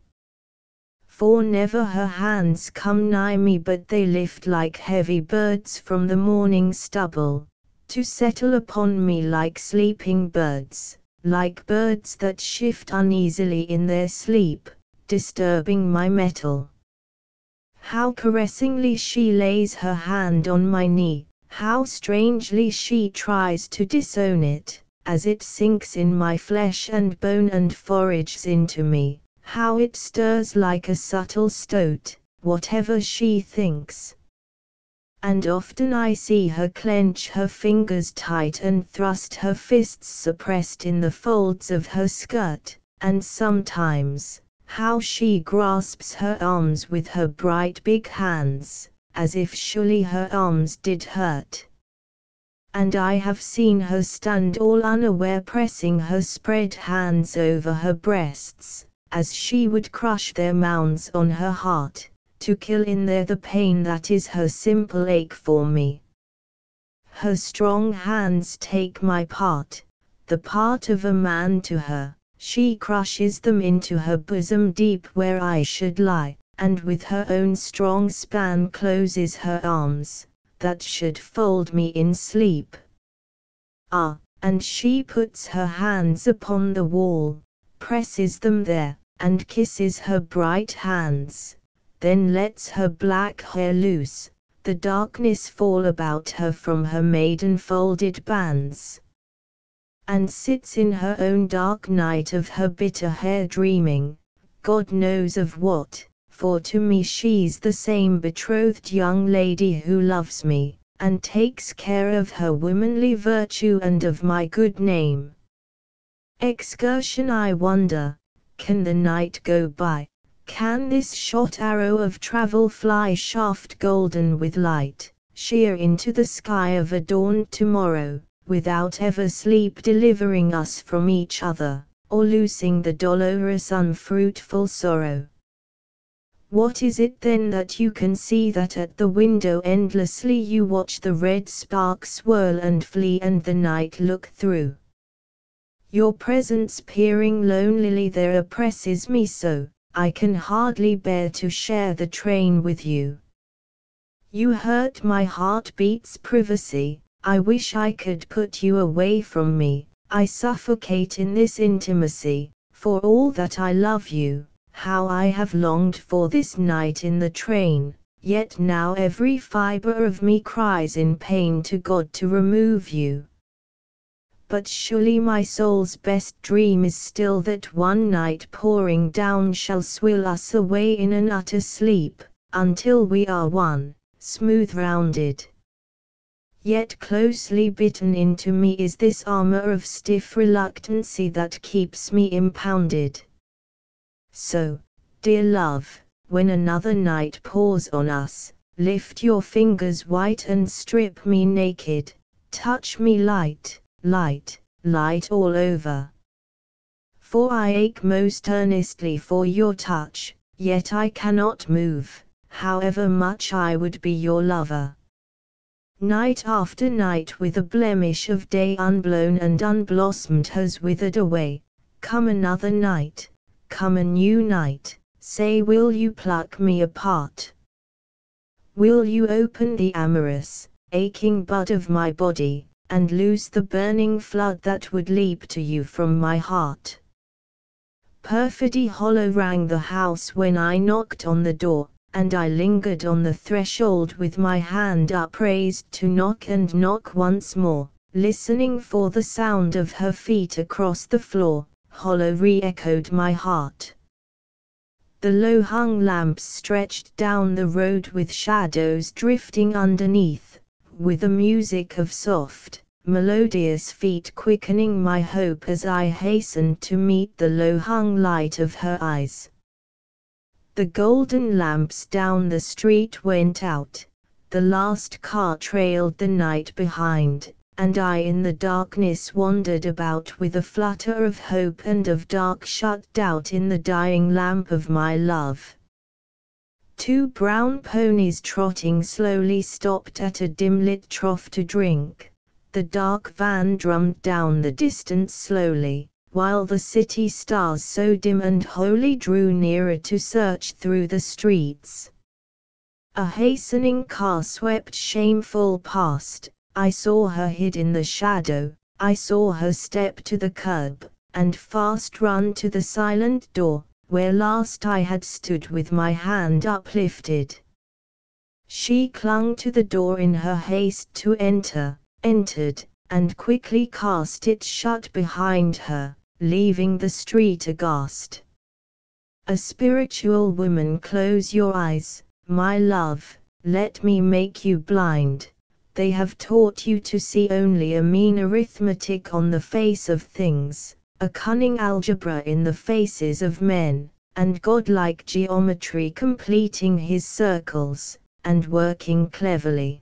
For never her hands come nigh me but they lift like heavy birds from the morning stubble, to settle upon me like sleeping birds, like birds that shift uneasily in their sleep, disturbing my mettle. How caressingly she lays her hand on my knee, how strangely she tries to disown it, as it sinks in my flesh and bone and forages into me, how it stirs like a subtle stoat, whatever she thinks. And often I see her clench her fingers tight and thrust her fists suppressed in the folds of her skirt, and sometimes, how she grasps her arms with her bright big hands, as if surely her arms did hurt. And I have seen her stand all unaware, pressing her spread hands over her breasts, as she would crush their mounds on her heart, to kill in there the pain that is her simple ache for me. Her strong hands take my part, the part of a man to her, she crushes them into her bosom deep where I should lie, and with her own strong span closes her arms, that should fold me in sleep. Ah, and she puts her hands upon the wall, presses them there, and kisses her bright hands, then lets her black hair loose, the darkness fall about her from her maiden folded bands, and sits in her own dark night of her bitter hair dreaming, God knows of what, for to me she's the same betrothed young lady who loves me, and takes care of her womanly virtue and of my good name. Excursion, I wonder, can the night go by, can this shot arrow of travel fly shaft golden with light, sheer into the sky of a dawned tomorrow, without ever sleep delivering us from each other, or loosing the dolorous unfruitful sorrow? What is it then that you can see that at the window endlessly you watch the red sparks swirl and flee and the night look through? Your presence peering lonelily there oppresses me so, I can hardly bear to share the train with you. You hurt my heartbeat's privacy, I wish I could put you away from me, I suffocate in this intimacy, for all that I love you. How I have longed for this night in the train, yet now every fibre of me cries in pain to God to remove you. But surely my soul's best dream is still that one night pouring down shall swill us away in an utter sleep, until we are one, smooth-rounded. Yet closely bitten into me is this armour of stiff reluctancy that keeps me impounded. So, dear love, when another night pours on us, lift your fingers white and strip me naked, touch me light, light, light all over. For I ache most earnestly for your touch, yet I cannot move, however much I would be your lover. Night after night with a blemish of day unblown and unblossomed has withered away, come another night. Come a new night, say will you pluck me apart? Will you open the amorous, aching bud of my body, and loose the burning flood that would leap to you from my heart? Perfidy hollow rang the house when I knocked on the door, and I lingered on the threshold with my hand upraised to knock and knock once more, listening for the sound of her feet across the floor. Hollow re-echoed my heart. The low-hung lamps stretched down the road with shadows drifting underneath, with a music of soft, melodious feet quickening my hope as I hastened to meet the low-hung light of her eyes. The golden lamps down the street went out, the last car trailed the night behind, and I in the darkness wandered about with a flutter of hope and of dark shut doubt in the dying lamp of my love. Two brown ponies trotting slowly stopped at a dim-lit trough to drink, the dark van drummed down the distance slowly, while the city stars so dim and holy drew nearer to search through the streets. A hastening car swept shameful past. I saw her hid in the shadow, I saw her step to the curb, and fast run to the silent door, where last I had stood with my hand uplifted. She clung to the door in her haste to enter, entered, and quickly cast it shut behind her, leaving the street aghast. A spiritual woman, close your eyes, my love, let me make you blind. They have taught you to see only a mean arithmetic on the face of things, a cunning algebra in the faces of men, and godlike geometry completing his circles, and working cleverly.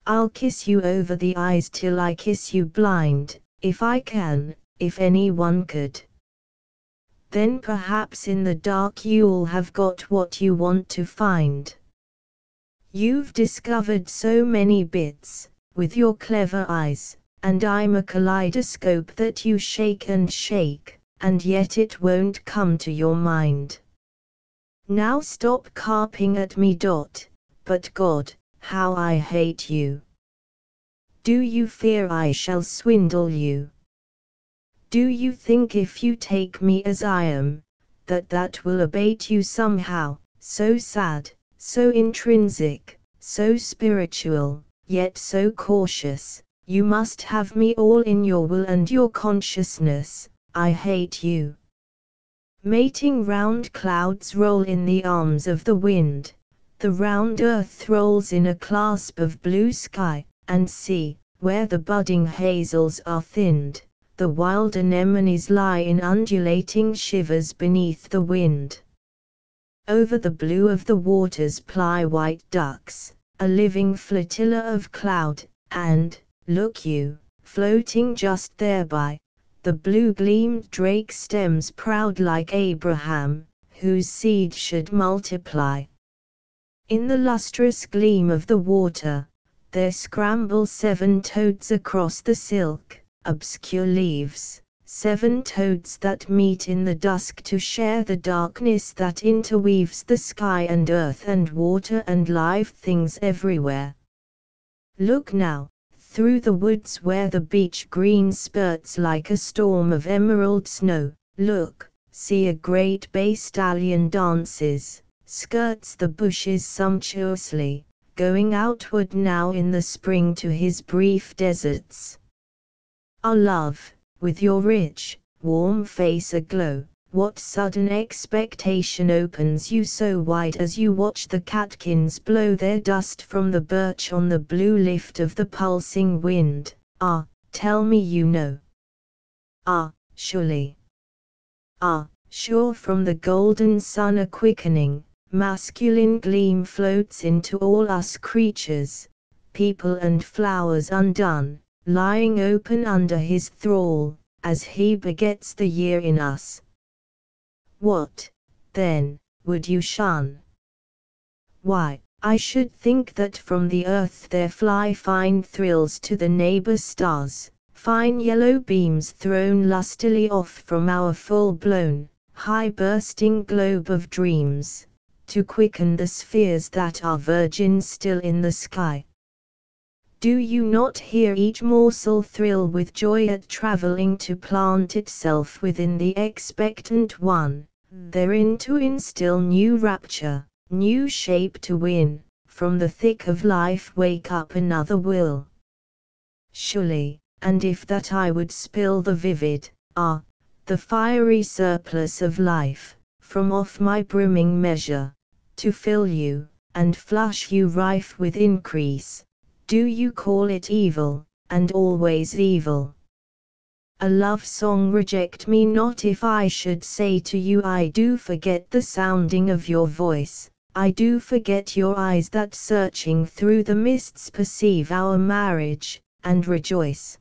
I'll kiss you over the eyes till I kiss you blind, if I can, if anyone could. Then perhaps in the dark you'll have got what you want to find. You've discovered so many bits, with your clever eyes, and I'm a kaleidoscope that you shake, and yet it won't come to your mind. Now stop carping at me. But God, how I hate you. Do you fear I shall swindle you? Do you think if you take me as I am, that will abate you somehow, so sad, so intrinsic, so spiritual, yet so cautious? You must have me all in your will and your consciousness. I hate you. Mating round clouds roll in the arms of the wind, the round earth rolls in a clasp of blue sky, and see, where the budding hazels are thinned, the wild anemones lie in undulating shivers beneath the wind. Over the blue of the waters ply white ducks, a living flotilla of cloud, and, look you, floating just thereby, the blue-gleamed drake stems proud like Abraham, whose seed should multiply. In the lustrous gleam of the water, there scramble 7 toads across the silk, obscure leaves, 7 toads that meet in the dusk to share the darkness that interweaves the sky and earth and water and live things everywhere. Look now, through the woods where the beech green spurts like a storm of emerald snow, look, see a great bay stallion dances, skirts the bushes sumptuously, going outward now in the spring to his brief deserts. Ah love, with your rich, warm face aglow, what sudden expectation opens you so wide as you watch the catkins blow their dust from the birch on the blue lift of the pulsing wind? Ah, tell me you know. Ah, surely. Ah, sure from the golden sun a quickening, masculine gleam floats into all us creatures, people and flowers undone, lying open under his thrall, as he begets the year in us. What, then, would you shun? Why, I should think that from the earth there fly fine thrills to the neighbor stars, fine yellow beams thrown lustily off from our full-blown, high-bursting globe of dreams, to quicken the spheres that are virgin still in the sky. Do you not hear each morsel thrill with joy at traveling to plant itself within the expectant one, therein to instill new rapture, new shape to win, from the thick of life wake up another will? Surely, and if that I would spill the vivid, the fiery surplus of life, from off my brimming measure, to fill you, and flush you rife with increase, do you call it evil, and always evil? A love song reject me not if I should say to you I do forget the sounding of your voice, I do forget your eyes that searching through the mists perceive our marriage, and rejoice.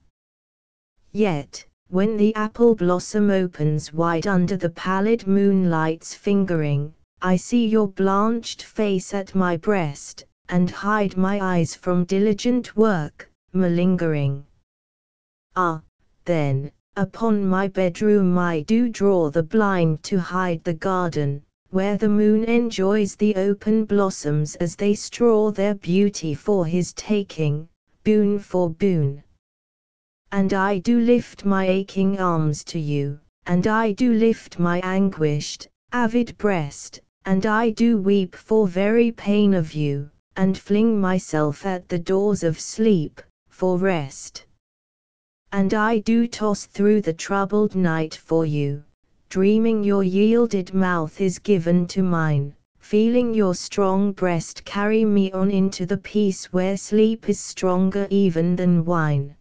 Yet, when the apple blossom opens wide under the pallid moonlight's fingering, I see your blanched face at my breast, and hide my eyes from diligent work, malingering. Ah, then, upon my bedroom I do draw the blind to hide the garden, where the moon enjoys the open blossoms as they straw their beauty for his taking, boon for boon. And I do lift my aching arms to you, and I do lift my anguished, avid breast, and I do weep for very pain of you, and fling myself at the doors of sleep, for rest. And I do toss through the troubled night for you, dreaming your yielded mouth is given to mine, feeling your strong breast carry me on into the peace where sleep is stronger even than wine.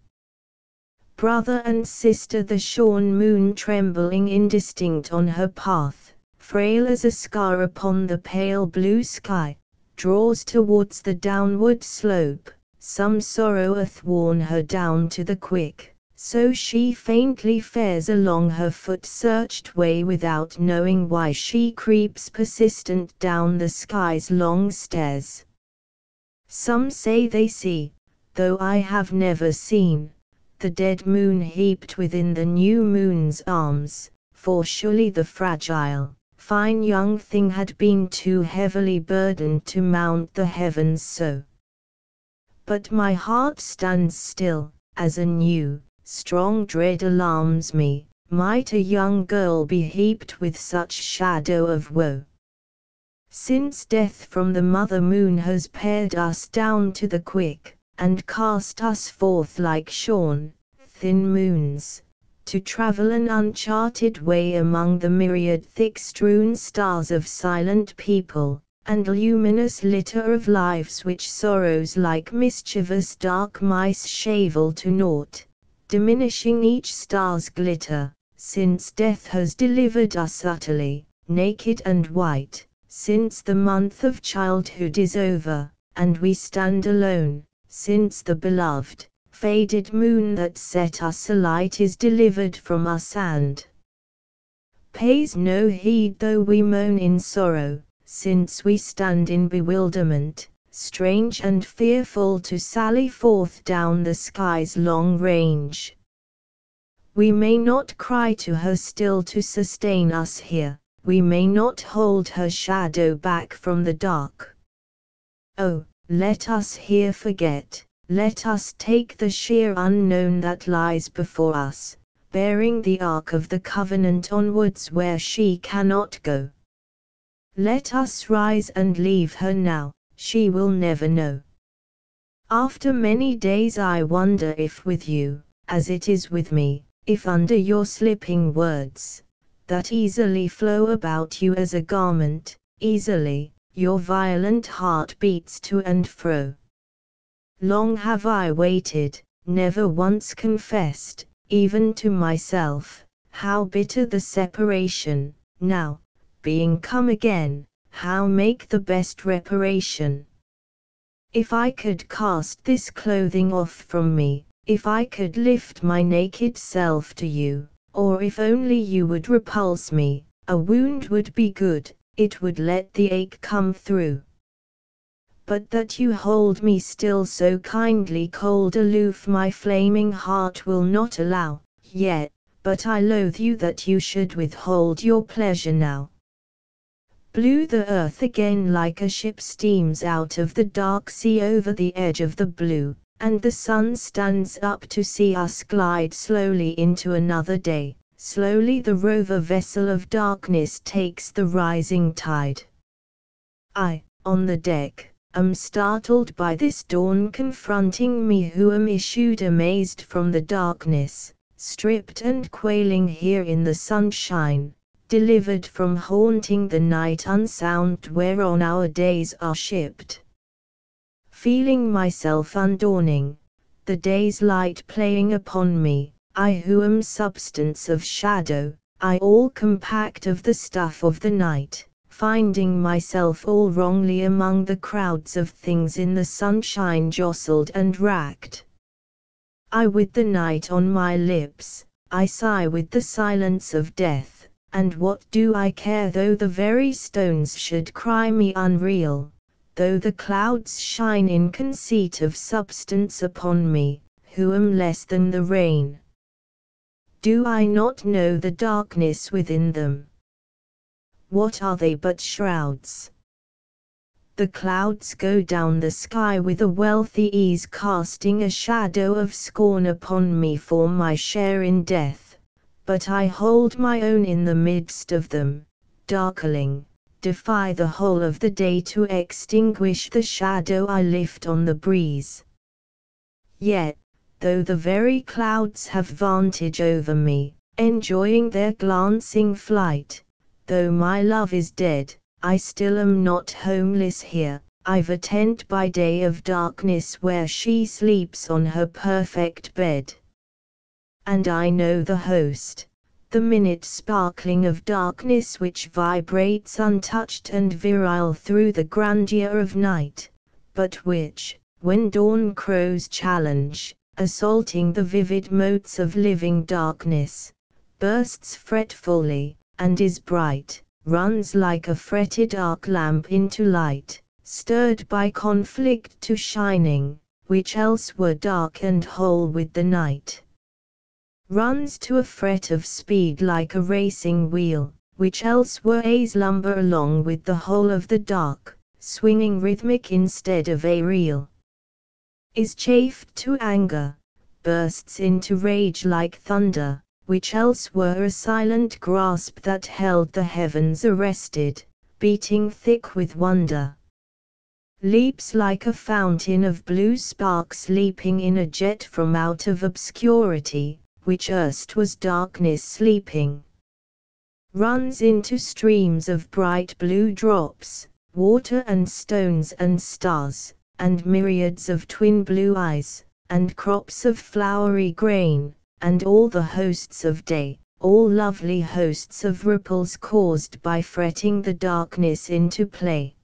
Brother and sister, the shorn moon trembling indistinct on her path, frail as a scar upon the pale blue sky, draws towards the downward slope, some sorrow hath worn her down to the quick, so she faintly fares along her foot-searched way without knowing why she creeps persistent down the sky's long stairs. Some say they see, though I have never seen, the dead moon heaped within the new moon's arms, for surely the fragile, fine young thing had been too heavily burdened to mount the heavens so. But my heart stands still, as a new, strong dread alarms me. Might a young girl be heaped with such shadow of woe? Since death from the mother moon has pared us down to the quick, and cast us forth like shorn, thin moons, to travel an uncharted way among the myriad thick-strewn stars of silent people, and luminous litter of lives which sorrows like mischievous dark mice shavel to naught, diminishing each star's glitter, since death has delivered us utterly, naked and white, since the month of childhood is over, and we stand alone, since the beloved, faded moon that set us alight is delivered from us and pays no heed though we moan in sorrow, since we stand in bewilderment, strange and fearful to sally forth down the sky's long range. We may not cry to her still to sustain us here, we may not hold her shadow back from the dark. Oh, let us here forget, let us take the sheer unknown that lies before us, bearing the ark of the covenant onwards where she cannot go. Let us rise and leave her now, she will never know. After many days I wonder if with you, as it is with me, if under your slipping words, that easily flow about you as a garment, easily, your violent heart beats to and fro. Long have I waited, never once confessed, even to myself, how bitter the separation, now, being come again, how make the best reparation. If I could cast this clothing off from me, if I could lift my naked self to you, or if only you would repulse me, a wound would be good, it would let the ache come through. But that you hold me still so kindly cold aloof my flaming heart will not allow, yet, but I loathe you that you should withhold your pleasure now. Blue the earth again like a ship steams out of the dark sea over the edge of the blue, and the sun stands up to see us glide slowly into another day. Slowly the rover vessel of darkness takes the rising tide. I, on the deck, am startled by this dawn confronting me who am issued amazed from the darkness, stripped and quailing here in the sunshine, delivered from haunting the night unsound whereon our days are shipped. Feeling myself undawning, the day's light playing upon me, I who am substance of shadow, I all compact of the stuff of the night, finding myself all wrongly among the crowds of things in the sunshine jostled and racked. I with the night on my lips, I sigh with the silence of death, and what do I care though the very stones should cry me unreal, though the clouds shine in conceit of substance upon me, who am less than the rain. Do I not know the darkness within them? What are they but shrouds? The clouds go down the sky with a wealthy ease, casting a shadow of scorn upon me for my share in death, but I hold my own in the midst of them, darkling, defy the whole of the day to extinguish the shadow I lift on the breeze. Yet, though the very clouds have vantage over me, enjoying their glancing flight, though my love is dead, I still am not homeless here, I've a tent by day of darkness where she sleeps on her perfect bed. And I know the host, the minute sparkling of darkness which vibrates untouched and virile through the grandeur of night, but which, when dawn crows challenge, assaulting the vivid motes of living darkness, bursts fretfully, and is bright, runs like a fretted arc lamp into light, stirred by conflict to shining, which else were dark and whole with the night. Runs to a fret of speed like a racing wheel, which else were a slumber along with the whole of the dark, swinging rhythmic instead of a reel. Is chafed to anger, bursts into rage like thunder, which else were a silent grasp that held the heavens arrested, beating thick with wonder. Leaps like a fountain of blue sparks leaping in a jet from out of obscurity, which erst was darkness sleeping. Runs into streams of bright blue drops, water and stones and stars, and myriads of twin blue eyes, and crops of flowery grain, and all the hosts of day, all lovely hosts of ripples caused by fretting the darkness into play.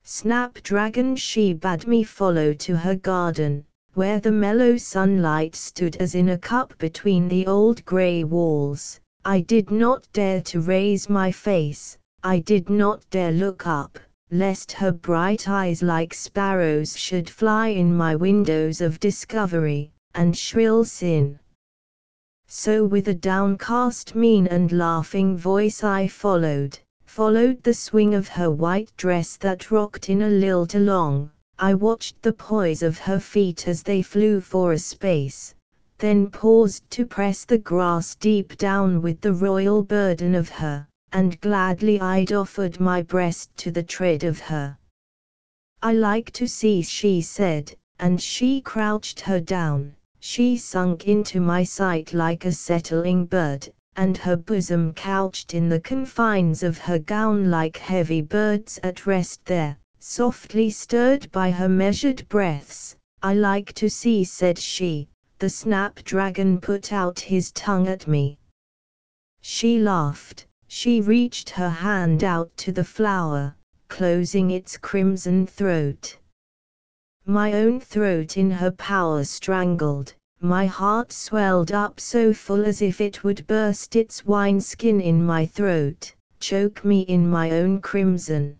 Snapdragon she bade me follow to her garden, where the mellow sunlight stood as in a cup between the old grey walls. I did not dare to raise my face, I did not dare look up, lest her bright eyes like sparrows should fly in my windows of discovery, and shrill sin. So with a downcast mien and laughing voice I followed the swing of her white dress that rocked in a lilt along. I watched the poise of her feet as they flew for a space, then paused to press the grass deep down with the royal burden of her, and gladly I'd offered my breast to the tread of her. I like to see, she said, and she crouched her down, she sunk into my sight like a settling bird, and her bosom couched in the confines of her gown like heavy birds at rest there, softly stirred by her measured breaths. I like to see, said she. The snapdragon put out his tongue at me. She laughed, she reached her hand out to the flower, closing its crimson throat. My own throat in her power strangled, my heart swelled up so full as if it would burst its wineskin in my throat, choke me in my own crimson.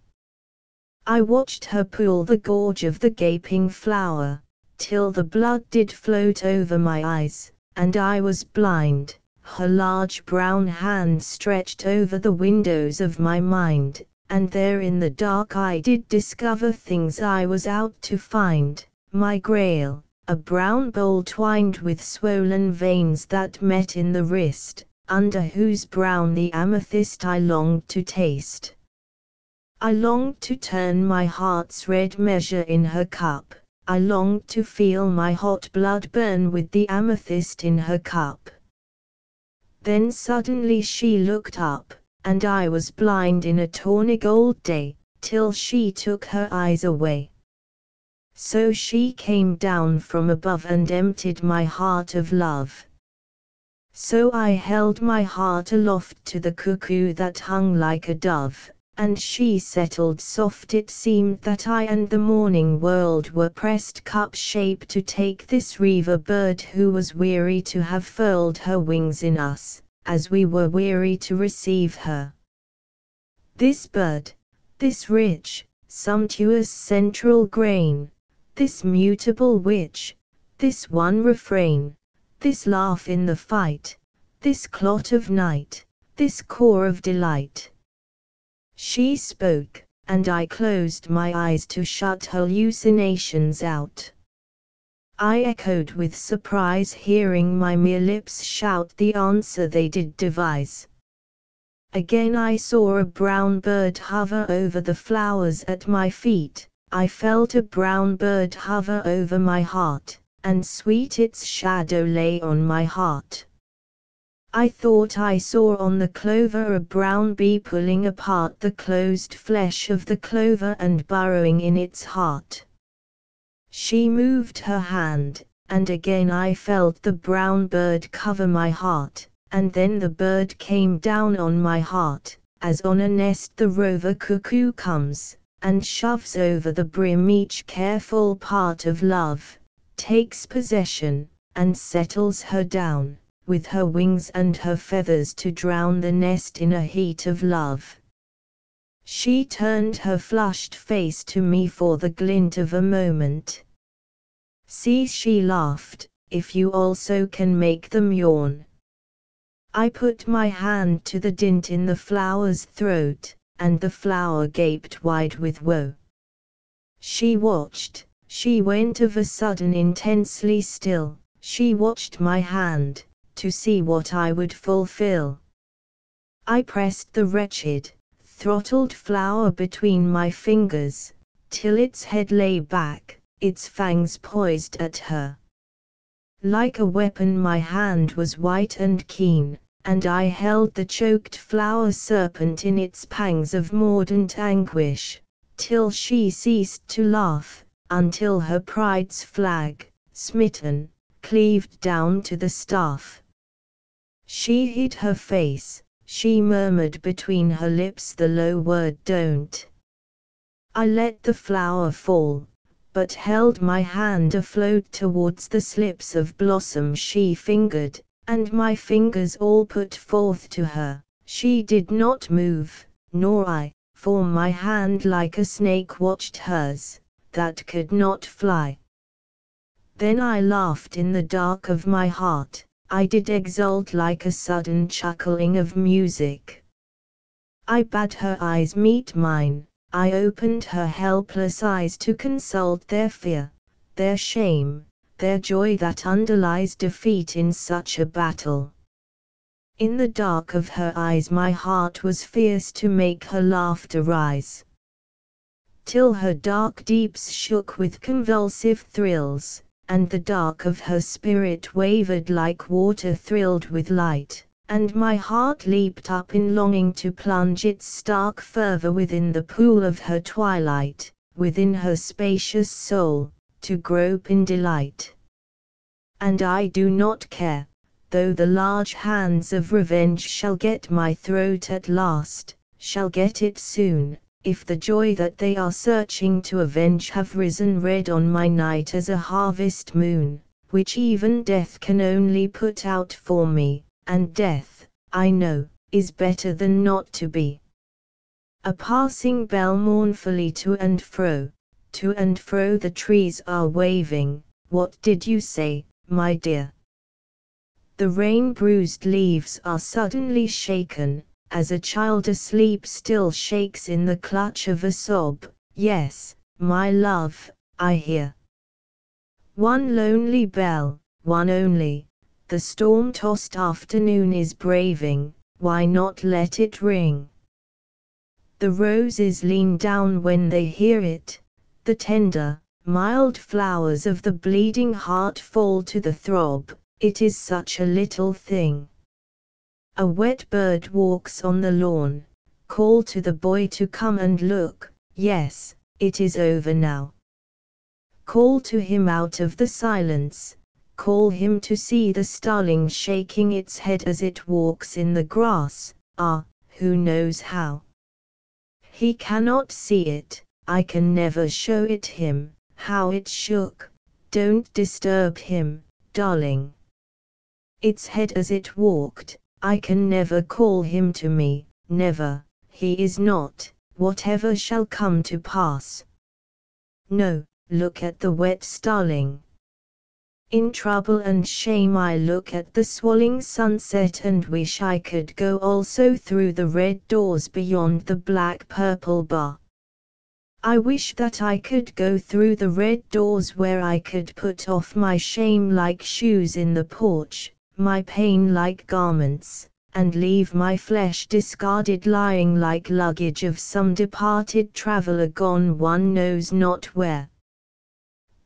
I watched her pull the gorge of the gaping flower, till the blood did float over my eyes, and I was blind. Her large brown hand stretched over the windows of my mind, and there in the dark I did discover things I was out to find, my grail, a brown bowl twined with swollen veins that met in the wrist, under whose brown the amethyst I longed to taste. I longed to turn my heart's red measure in her cup, I longed to feel my hot blood burn with the amethyst in her cup. Then suddenly she looked up, and I was blind in a tawny gold day, till she took her eyes away. So she came down from above and emptied my heart of love. So I held my heart aloft to the cuckoo that hung like a dove, and she settled soft. It seemed that I and the morning world were pressed cup-shape to take this reaver bird who was weary to have furled her wings in us, as we were weary to receive her. This bird, this rich, sumptuous central grain, this mutable witch, this one refrain, this laugh in the fight, this clot of night, this core of delight. She spoke, and I closed my eyes to shut hallucinations out. I echoed with surprise, hearing my mere lips shout the answer they did devise. Again I saw a brown bird hover over the flowers at my feet, I felt a brown bird hover over my heart, and sweet its shadow lay on my heart. I thought I saw on the clover a brown bee pulling apart the closed flesh of the clover and burrowing in its heart. She moved her hand, and again I felt the brown bird cover my heart, and then the bird came down on my heart, as on a nest the rover cuckoo comes, and shoves over the brim each careful part of love, takes possession, and settles her down, with her wings and her feathers to drown the nest in a heat of love. She turned her flushed face to me for the glint of a moment. See, she laughed, if you also can make them yawn. I put my hand to the dint in the flower's throat, and the flower gaped wide with woe. She watched, she went of a sudden intensely still, she watched my hand, to see what I would fulfill. I pressed the wretched, throttled flower between my fingers, till its head lay back, its fangs poised at her. Like a weapon my hand was white and keen, and I held the choked flower serpent in its pangs of mordant anguish, till she ceased to laugh, until her pride's flag, smitten, cleaved down to the staff. She hid her face, she murmured between her lips the low word "don't." I let the flower fall, but held my hand afloat towards the slips of blossom she fingered, and my fingers all put forth to her. She did not move, nor I, for my hand like a snake watched hers, that could not fly. Then I laughed in the dark of my heart, I did exult like a sudden chuckling of music. I bade her eyes meet mine, I opened her helpless eyes to consult their fear, their shame, their joy that underlies defeat in such a battle. In the dark of her eyes my heart was fierce to make her laughter rise, till her dark deeps shook with convulsive thrills, and the dark of her spirit wavered like water thrilled with light, and my heart leaped up in longing to plunge its stark fervor within the pool of her twilight, within her spacious soul, to grope in delight. And I do not care, though the large hands of revenge shall get my throat at last, shall get it soon, if the joy that they are searching to avenge have risen red on my night as a harvest moon, which even death can only put out for me, and death, I know, is better than not to be. A passing bell mournfully to and fro the trees are waving. What did you say, my dear? The rain-bruised leaves are suddenly shaken, as a child asleep still shakes in the clutch of a sob. Yes, my love, I hear. One lonely bell, one only, the storm-tossed afternoon is braving, why not let it ring? The roses lean down when they hear it, the tender, mild flowers of the bleeding heart fall to the throb, it is such a little thing. A wet bird walks on the lawn, call to the boy to come and look, yes, it is over now. Call to him out of the silence, call him to see the starling shaking its head as it walks in the grass, who knows how? He cannot see it, I can never show it him, how it shook, don't disturb him, darling. Its head as it walked, I can never call him to me, never, he is not, whatever shall come to pass. No, look at the wet starling. In trouble and shame I look at the swelling sunset and wish I could go also through the red doors beyond the black-purple bar. I wish that I could go through the red doors where I could put off my shame like shoes in the porch, my pain like garments, and leave my flesh discarded lying like luggage of some departed traveler gone one knows not where.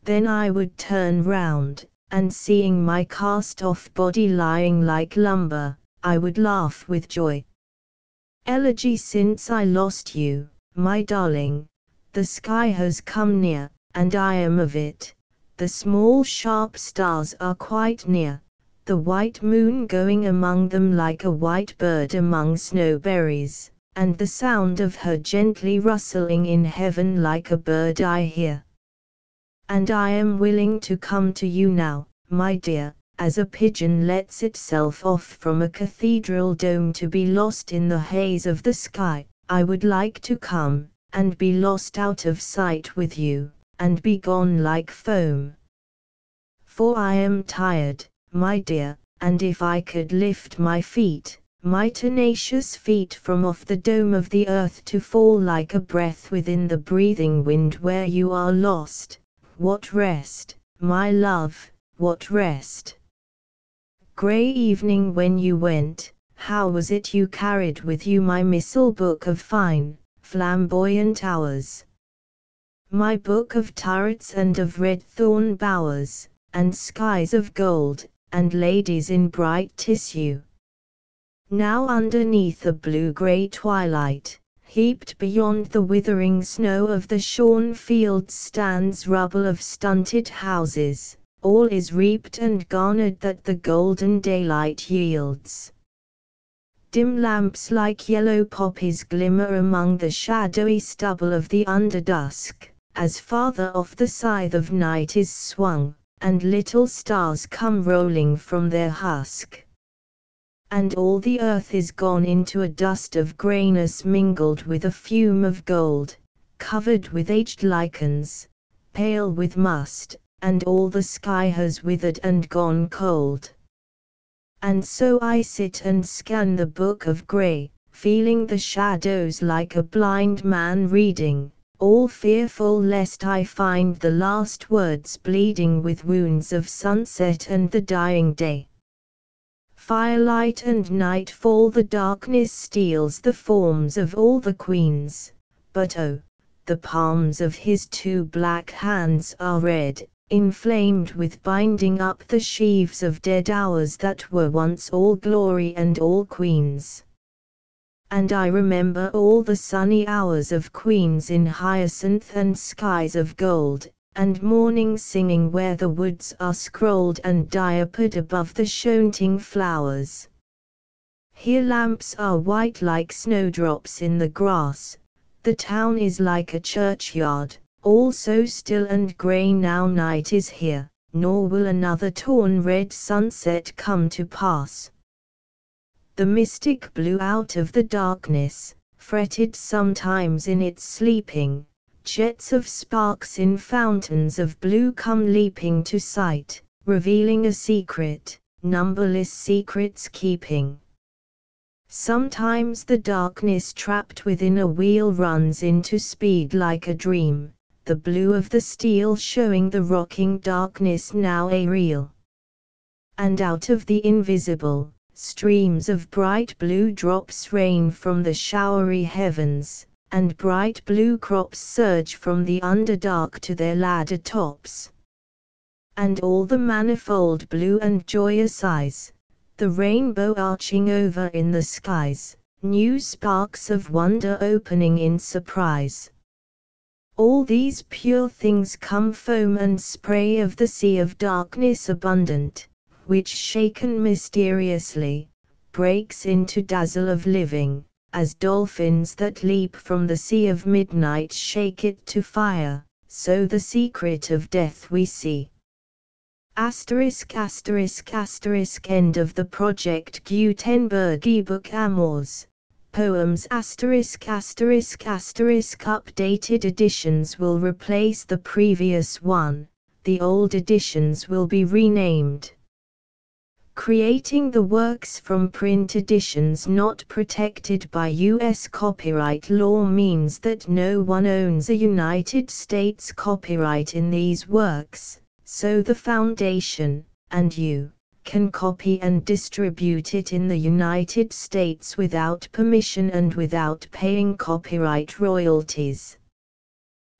Then I would turn round, and seeing my cast-off body lying like lumber, I would laugh with joy. Elegy, since I lost you, my darling, the sky has come near, and I am of it, the small sharp stars are quite near, the white moon going among them like a white bird among snowberries, and the sound of her gently rustling in heaven like a bird I hear. And I am willing to come to you now, my dear, as a pigeon lets itself off from a cathedral dome to be lost in the haze of the sky. I would like to come, and be lost out of sight with you, and be gone like foam. For I am tired, my dear, and if I could lift my feet, my tenacious feet from off the dome of the earth to fall like a breath within the breathing wind where you are lost, what rest, my love, what rest. Grey evening when you went, how was it you carried with you my missal book of fine, flamboyant hours? My book of turrets and of red thorn bowers, and skies of gold, and ladies in bright tissue. Now underneath a blue-grey twilight, heaped beyond the withering snow of the shorn fields stands rubble of stunted houses, all is reaped and garnered that the golden daylight yields. Dim lamps like yellow poppies glimmer among the shadowy stubble of the underdusk, as farther off the scythe of night is swung, and little stars come rolling from their husk. And all the earth is gone into a dust of greyness mingled with a fume of gold, covered with aged lichens, pale with must, and all the sky has withered and gone cold. And so I sit and scan the book of grey, feeling the shadows like a blind man reading, all fearful lest I find the last words bleeding with wounds of sunset and the dying day. Firelight and nightfall, the darkness steals the forms of all the queens, but oh, the palms of his two black hands are red, inflamed with binding up the sheaves of dead hours that were once all glory and all queens. And I remember all the sunny hours of queens in hyacinth and skies of gold, and morning singing where the woods are scrolled and diapered above the shonting flowers. Here lamps are white like snowdrops in the grass, the town is like a churchyard, all so still and grey now night is here, nor will another torn red sunset come to pass. The mystic blue out of the darkness, fretted sometimes in its sleeping, jets of sparks in fountains of blue come leaping to sight, revealing a secret, numberless secrets keeping. Sometimes the darkness trapped within a wheel runs into speed like a dream, the blue of the steel showing the rocking darkness now a real. And out of the invisible, streams of bright blue drops rain from the showery heavens, and bright blue crops surge from the underdark to their ladder tops. And all the manifold blue and joyous eyes, the rainbow arching over in the skies, new sparks of wonder opening in surprise. All these pure things come foam and spray of the sea of darkness abundant, which shaken mysteriously, breaks into dazzle of living, as dolphins that leap from the sea of midnight shake it to fire, so the secret of death we see. Asterisk asterisk asterisk end of the Project Gutenberg ebook Amores. Poems asterisk asterisk asterisk updated editions will replace the previous one, the old editions will be renamed. Creating the works from print editions not protected by U.S. copyright law means that no one owns a United States copyright in these works, so the Foundation, and you, can copy and distribute it in the United States without permission and without paying copyright royalties.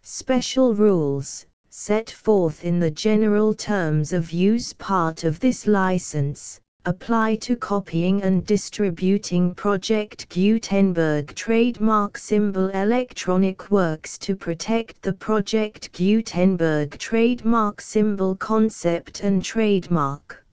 Special rules, set forth in the general terms of use part of this license, apply to copying and distributing Project Gutenberg trademark symbol electronic works to protect the Project Gutenberg trademark symbol concept and trademark.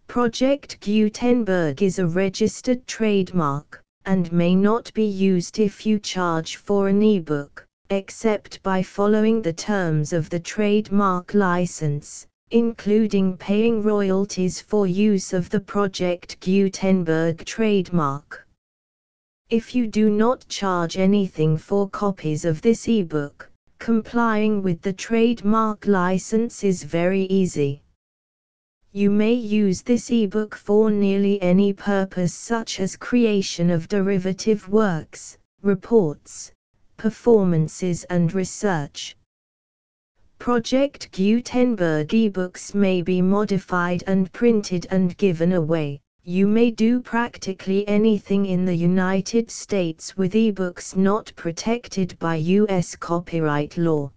Project Gutenberg is a registered trademark, and may not be used if you charge for an ebook, except by following the terms of the trademark license, including paying royalties for use of the Project Gutenberg trademark. If you do not charge anything for copies of this ebook, complying with the trademark license is very easy. You may use this ebook for nearly any purpose, such as creation of derivative works, reports, performances and research. Project Gutenberg ebooks may be modified and printed and given away. You may do practically anything in the United States with ebooks not protected by U.S. copyright law.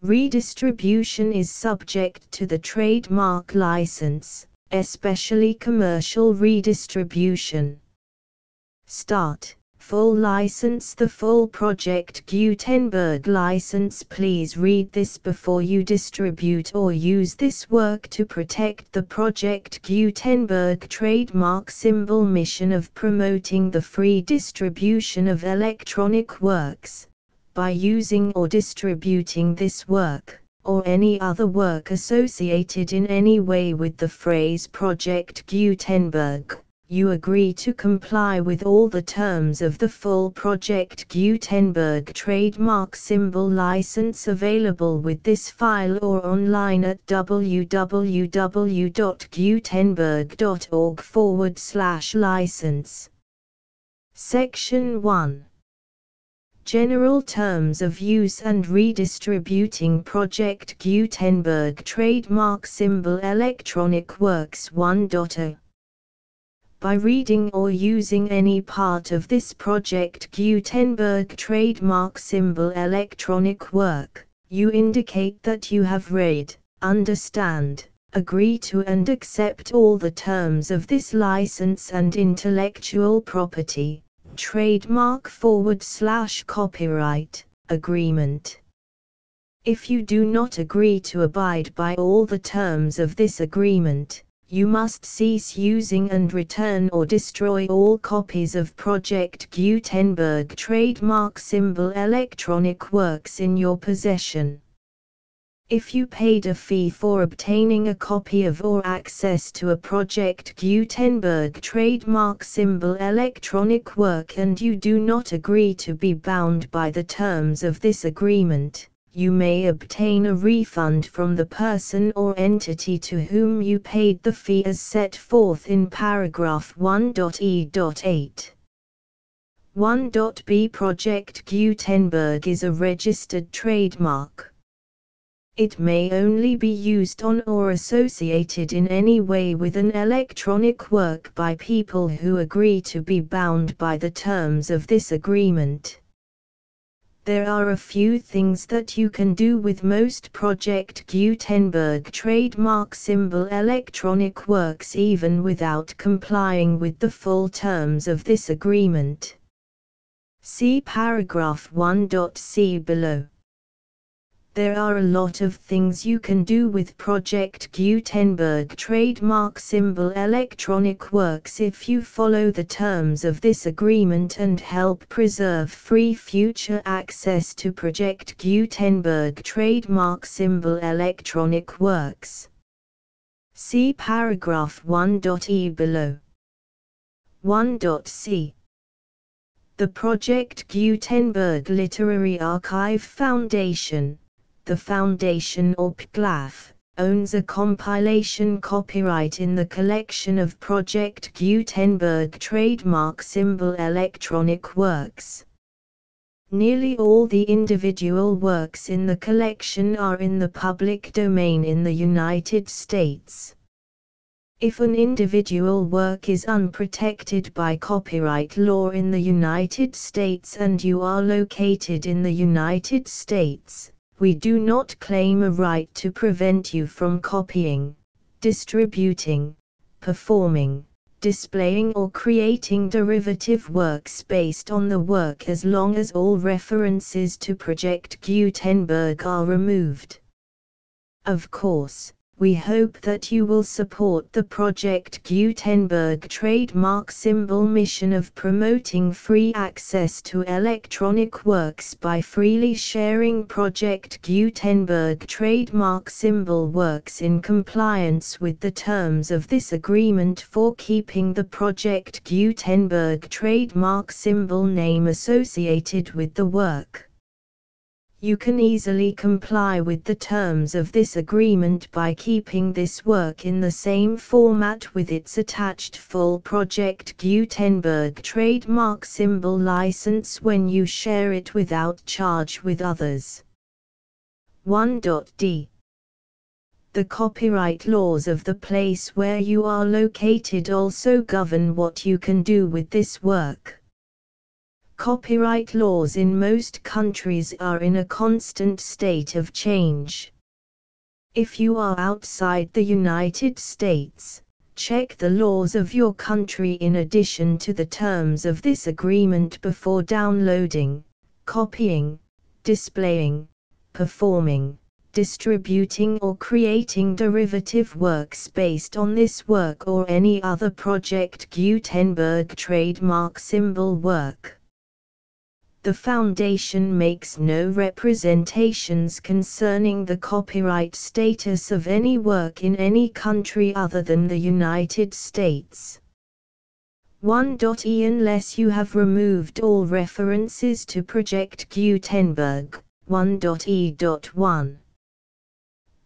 Redistribution is subject to the trademark license, especially commercial redistribution. Start. Full license. The full Project Gutenberg license. Please read this before you distribute or use this work to protect the Project Gutenberg trademark symbol. Mission of promoting the free distribution of electronic works. By using or distributing this work, or any other work associated in any way with the phrase Project Gutenberg, you agree to comply with all the terms of the full Project Gutenberg trademark symbol license available with this file or online at www.gutenberg.org/license. Section 1. General Terms of Use and Redistributing Project Gutenberg Trademark Symbol Electronic Works 1.0. By reading or using any part of this Project Gutenberg trademark symbol electronic work, you indicate that you have read, understand, agree to and accept all the terms of this license and intellectual property, trademark/copyright, agreement. If you do not agree to abide by all the terms of this agreement, you must cease using and return or destroy all copies of Project Gutenberg trademark symbol electronic works in your possession. If you paid a fee for obtaining a copy of or access to a Project Gutenberg trademark symbol electronic work and you do not agree to be bound by the terms of this agreement, you may obtain a refund from the person or entity to whom you paid the fee as set forth in paragraph 1.e.8. 1.b. Project Gutenberg is a registered trademark. It may only be used on or associated in any way with an electronic work by people who agree to be bound by the terms of this agreement. There are a few things that you can do with most Project Gutenberg trademark symbol electronic works even without complying with the full terms of this agreement. See paragraph 1.c below. There are a lot of things you can do with Project Gutenberg trademark symbol electronic works if you follow the terms of this agreement and help preserve free future access to Project Gutenberg trademark symbol electronic works. See paragraph 1.e below. 1.c. The Project Gutenberg Literary Archive Foundation, the Foundation or PGLAF, owns a compilation copyright in the collection of Project Gutenberg trademark symbol electronic works. Nearly all the individual works in the collection are in the public domain in the United States. If an individual work is unprotected by copyright law in the United States and you are located in the United States, we do not claim a right to prevent you from copying, distributing, performing, displaying or creating derivative works based on the work as long as all references to Project Gutenberg are removed. Of course, We hope that you will support the Project Gutenberg trademark symbol mission of promoting free access to electronic works by freely sharing Project Gutenberg trademark symbol works in compliance with the terms of this agreement for keeping the Project Gutenberg trademark symbol name associated with the work. You can easily comply with the terms of this agreement by keeping this work in the same format with its attached full Project Gutenberg trademark symbol license when you share it without charge with others. 1.d. The copyright laws of the place where you are located also govern what you can do with this work. Copyright laws in most countries are in a constant state of change. If you are outside the United States, check the laws of your country in addition to the terms of this agreement before downloading, copying, displaying, performing, distributing or creating derivative works based on this work or any other Project Gutenberg trademark symbol work. The Foundation makes no representations concerning the copyright status of any work in any country other than the United States. 1.e. Unless you have removed all references to Project Gutenberg, 1.e.1.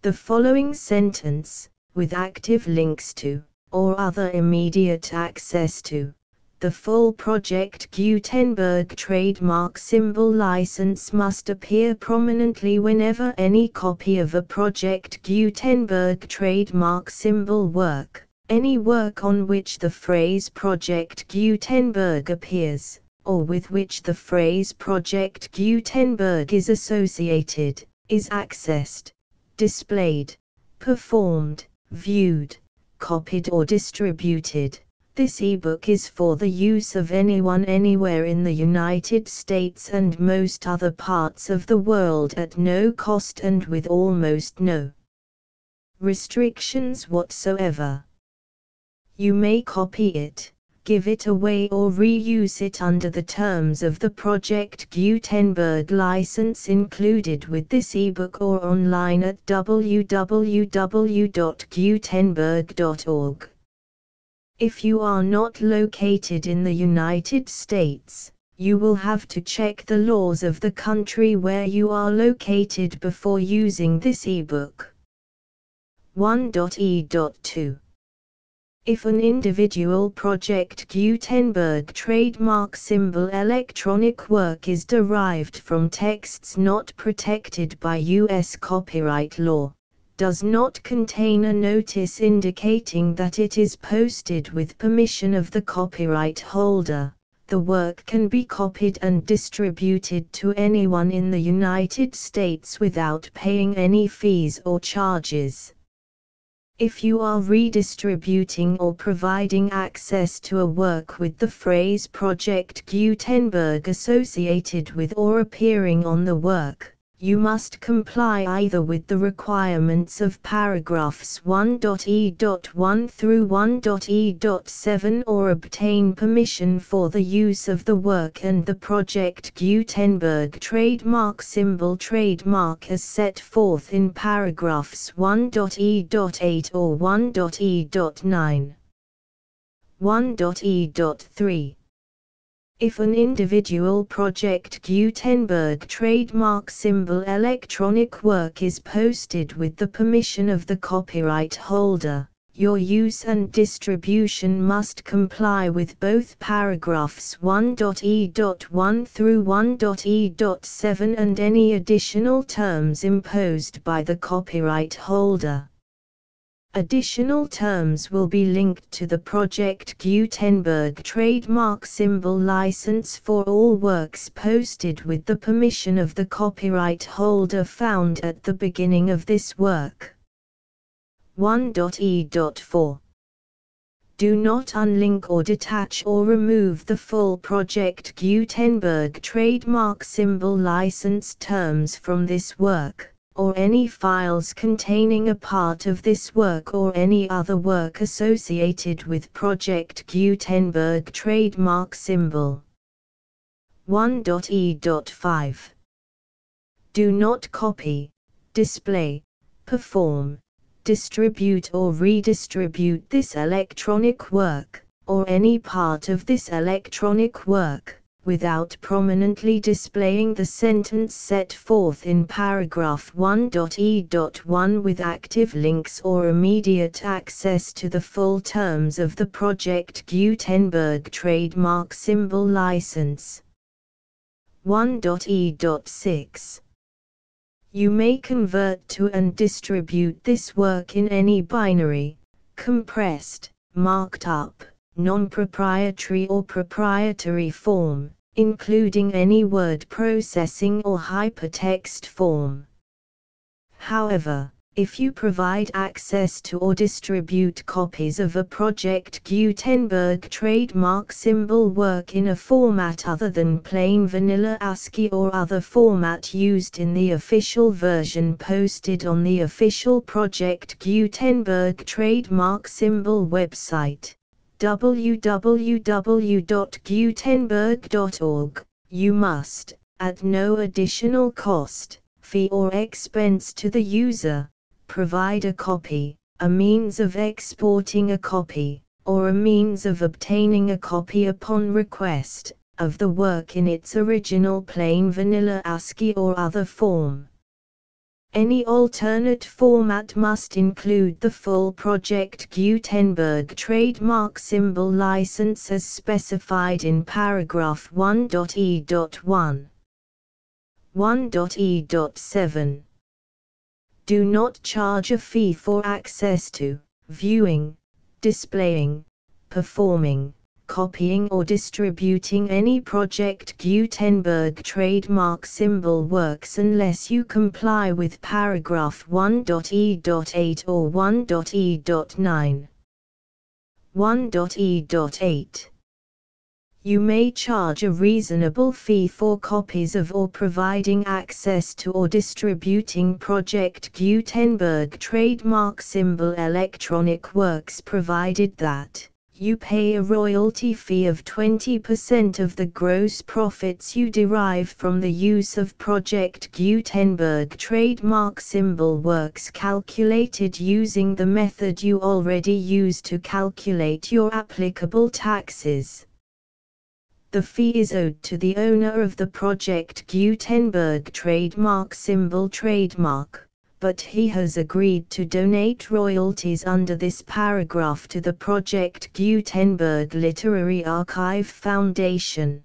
The following sentence, with active links to, or other immediate access to, the full Project Gutenberg trademark symbol license must appear prominently whenever any copy of a Project Gutenberg trademark symbol work, any work on which the phrase Project Gutenberg appears, or with which the phrase Project Gutenberg is associated, is accessed, displayed, performed, viewed, copied or distributed. This ebook is for the use of anyone anywhere in the United States and most other parts of the world at no cost and with almost no restrictions whatsoever. You may copy it, give it away or reuse it under the terms of the Project Gutenberg license included with this ebook or online at www.gutenberg.org. If you are not located in the United States, you will have to check the laws of the country where you are located before using this ebook. 1.e.2. If an individual Project Gutenberg trademark symbol electronic work is derived from texts not protected by U.S. copyright law, does not contain a notice indicating that it is posted with permission of the copyright holder, the work can be copied and distributed to anyone in the United States without paying any fees or charges. If you are redistributing or providing access to a work with the phrase Project Gutenberg associated with or appearing on the work, you must comply either with the requirements of paragraphs 1.e.1 through 1.e.7 or obtain permission for the use of the work and the Project Gutenberg trademark symbol trademark as set forth in paragraphs 1.e.8 or 1.e.9. 1.e.3. If an individual Project Gutenberg trademark symbol electronic work is posted with the permission of the copyright holder, your use and distribution must comply with both paragraphs 1.e.1 through 1.e.7 and any additional terms imposed by the copyright holder. Additional terms will be linked to the Project Gutenberg trademark symbol license for all works posted with the permission of the copyright holder found at the beginning of this work. 1.e.4. Do not unlink or detach or remove the full Project Gutenberg trademark symbol license terms from this work, or any files containing a part of this work or any other work associated with Project Gutenberg trademark symbol. 1.e.5 Do not copy, display, perform, distribute or redistribute this electronic work, or any part of this electronic work, without prominently displaying the sentence set forth in paragraph 1.e.1 with active links or immediate access to the full terms of the Project Gutenberg trademark symbol license. 1.e.6 You may convert to and distribute this work in any binary, compressed, marked up, non-proprietary or proprietary form, including any word processing or hypertext form. However, if you provide access to or distribute copies of a Project Gutenberg trademark symbol work in a format other than plain vanilla ASCII or other format used in the official version posted on the official Project Gutenberg trademark symbol website, www.gutenberg.org, you must, at no additional cost, fee or expense to the user, provide a copy, a means of exporting a copy, or a means of obtaining a copy upon request, of the work in its original plain vanilla ASCII or other form. Any alternate format must include the full Project Gutenberg trademark symbol license as specified in paragraph 1.e.1. 1.e.7 Do not charge a fee for access to, viewing, displaying, performing, copying or distributing any Project Gutenberg trademark symbol works unless you comply with paragraph 1.e.8 or 1.e.9. 1.e.8 You may charge a reasonable fee for copies of or providing access to or distributing Project Gutenberg trademark symbol electronic works provided that you pay a royalty fee of 20% of the gross profits you derive from the use of Project Gutenberg trademark symbol works calculated using the method you already use to calculate your applicable taxes. The fee is owed to the owner of the Project Gutenberg trademark symbol trademark, but he has agreed to donate royalties under this paragraph to the Project Gutenberg Literary Archive Foundation.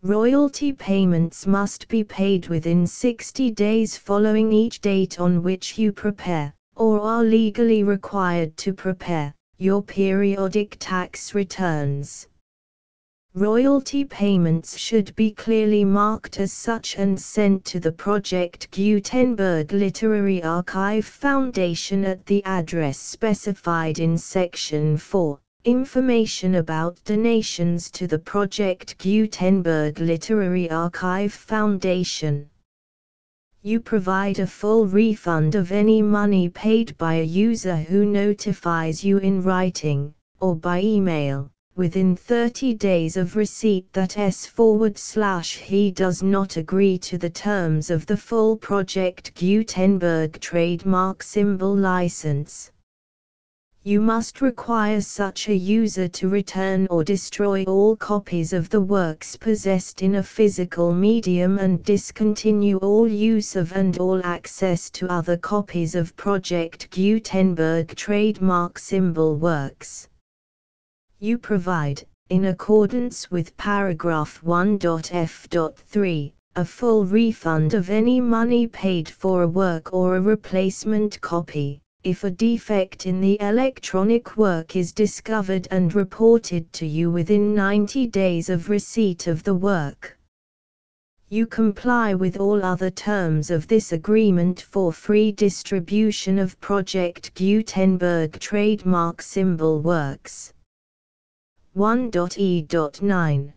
Royalty payments must be paid within 60 days following each date on which you prepare, or are legally required to prepare, your periodic tax returns. Royalty payments should be clearly marked as such and sent to the Project Gutenberg Literary Archive Foundation at the address specified in Section 4, Information about donations to the Project Gutenberg Literary Archive Foundation. You provide a full refund of any money paid by a user who notifies you in writing, or by email, within 30 days of receipt that he does not agree to the terms of the full Project Gutenberg trademark symbol license. You must require such a user to return or destroy all copies of the works possessed in a physical medium and discontinue all use of and all access to other copies of Project Gutenberg trademark symbol works. You provide, in accordance with paragraph 1.f.3, a full refund of any money paid for a work or a replacement copy, if a defect in the electronic work is discovered and reported to you within 90 days of receipt of the work. You comply with all other terms of this agreement for free distribution of Project Gutenberg trademark symbol works. 1.e.9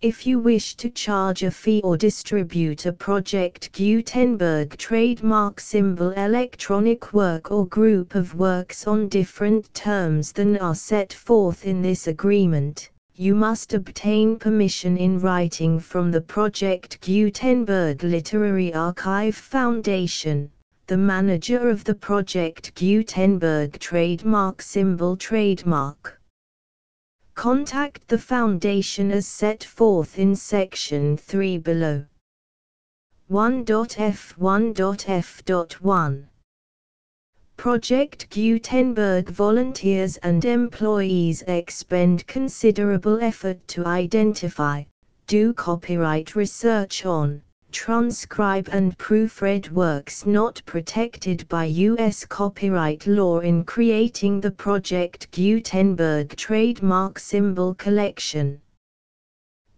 If you wish to charge a fee or distribute a Project Gutenberg trademark symbol electronic work or group of works on different terms than are set forth in this agreement, you must obtain permission in writing from the Project Gutenberg Literary Archive Foundation, the manager of the Project Gutenberg trademark symbol trademark. Contact the Foundation as set forth in Section 3 below. 1.f1.f.1 Project Gutenberg volunteers and employees expend considerable effort to identify, do copyright research on, transcribe and proofread works not protected by U.S. copyright law in creating the Project Gutenberg trademark symbol collection.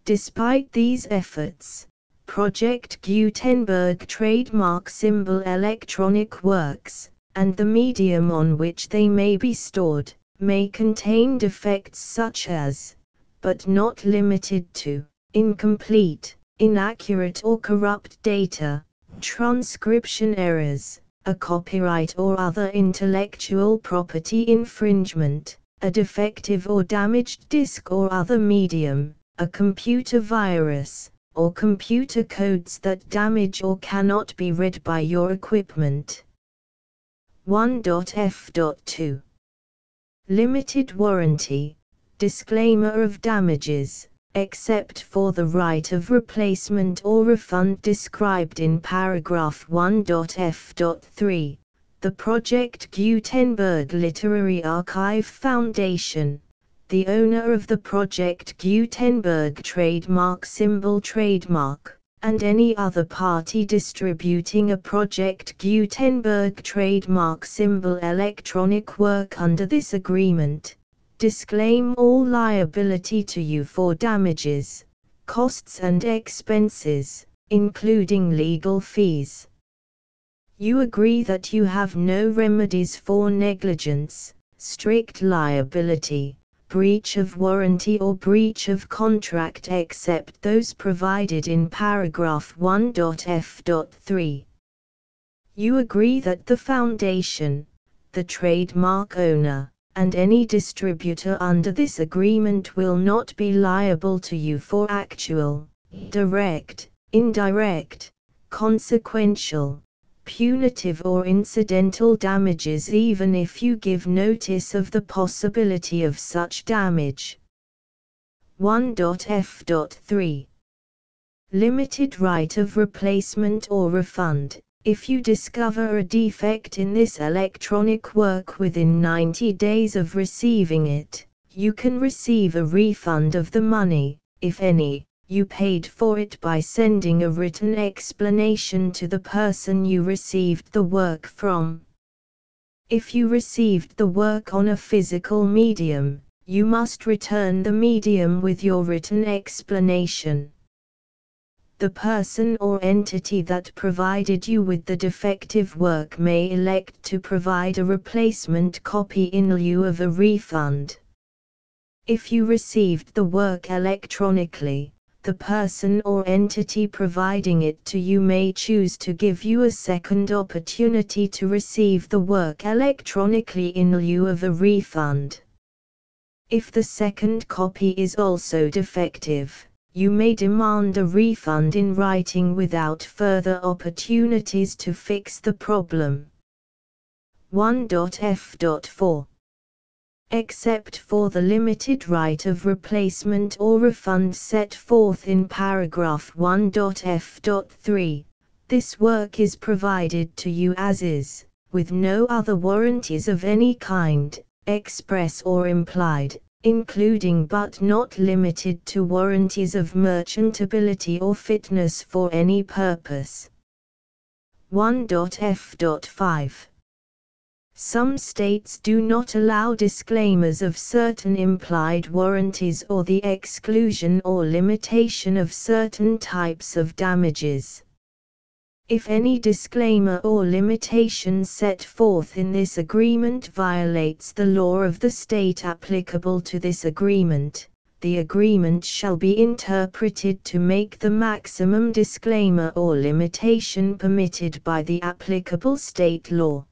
Despite these efforts, Project Gutenberg trademark symbol electronic works, and the medium on which they may be stored, may contain defects such as, but not limited to, incomplete, inaccurate or corrupt data, transcription errors, a copyright or other intellectual property infringement, a defective or damaged disk or other medium, a computer virus, or computer codes that damage or cannot be read by your equipment. 1.f.2 Limited warranty, disclaimer of damages, except for the right of replacement or refund described in paragraph 1.f.3, the Project Gutenberg Literary Archive Foundation, the owner of the Project Gutenberg trademark symbol trademark, and any other party distributing a Project Gutenberg trademark symbol electronic work under this agreement, disclaim all liability to you for damages, costs and expenses, including legal fees. You agree that you have no remedies for negligence, strict liability, breach of warranty or breach of contract except those provided in paragraph 1.f.3. You agree that the Foundation, the trademark owner, and any distributor under this agreement will not be liable to you for actual, direct, indirect, consequential, punitive or incidental damages even if you give notice of the possibility of such damage. 1.f.3 Limited right of replacement or refund. If you discover a defect in this electronic work within 90 days of receiving it, you can receive a refund of the money, if any, you paid for it by sending a written explanation to the person you received the work from. If you received the work on a physical medium, you must return the medium with your written explanation. The person or entity that provided you with the defective work may elect to provide a replacement copy in lieu of a refund. If you received the work electronically, the person or entity providing it to you may choose to give you a second opportunity to receive the work electronically in lieu of a refund. If the second copy is also defective, you may demand a refund in writing without further opportunities to fix the problem. 1.f.4 Except for the limited right of replacement or refund set forth in paragraph 1.f.3, this work is provided to you as is, with no other warranties of any kind, express or implied, including but not limited to warranties of merchantability or fitness for any purpose. 1.f.5 Some states do not allow disclaimers of certain implied warranties or the exclusion or limitation of certain types of damages. If any disclaimer or limitation set forth in this agreement violates the law of the state applicable to this agreement, the agreement shall be interpreted to make the maximum disclaimer or limitation permitted by the applicable state law.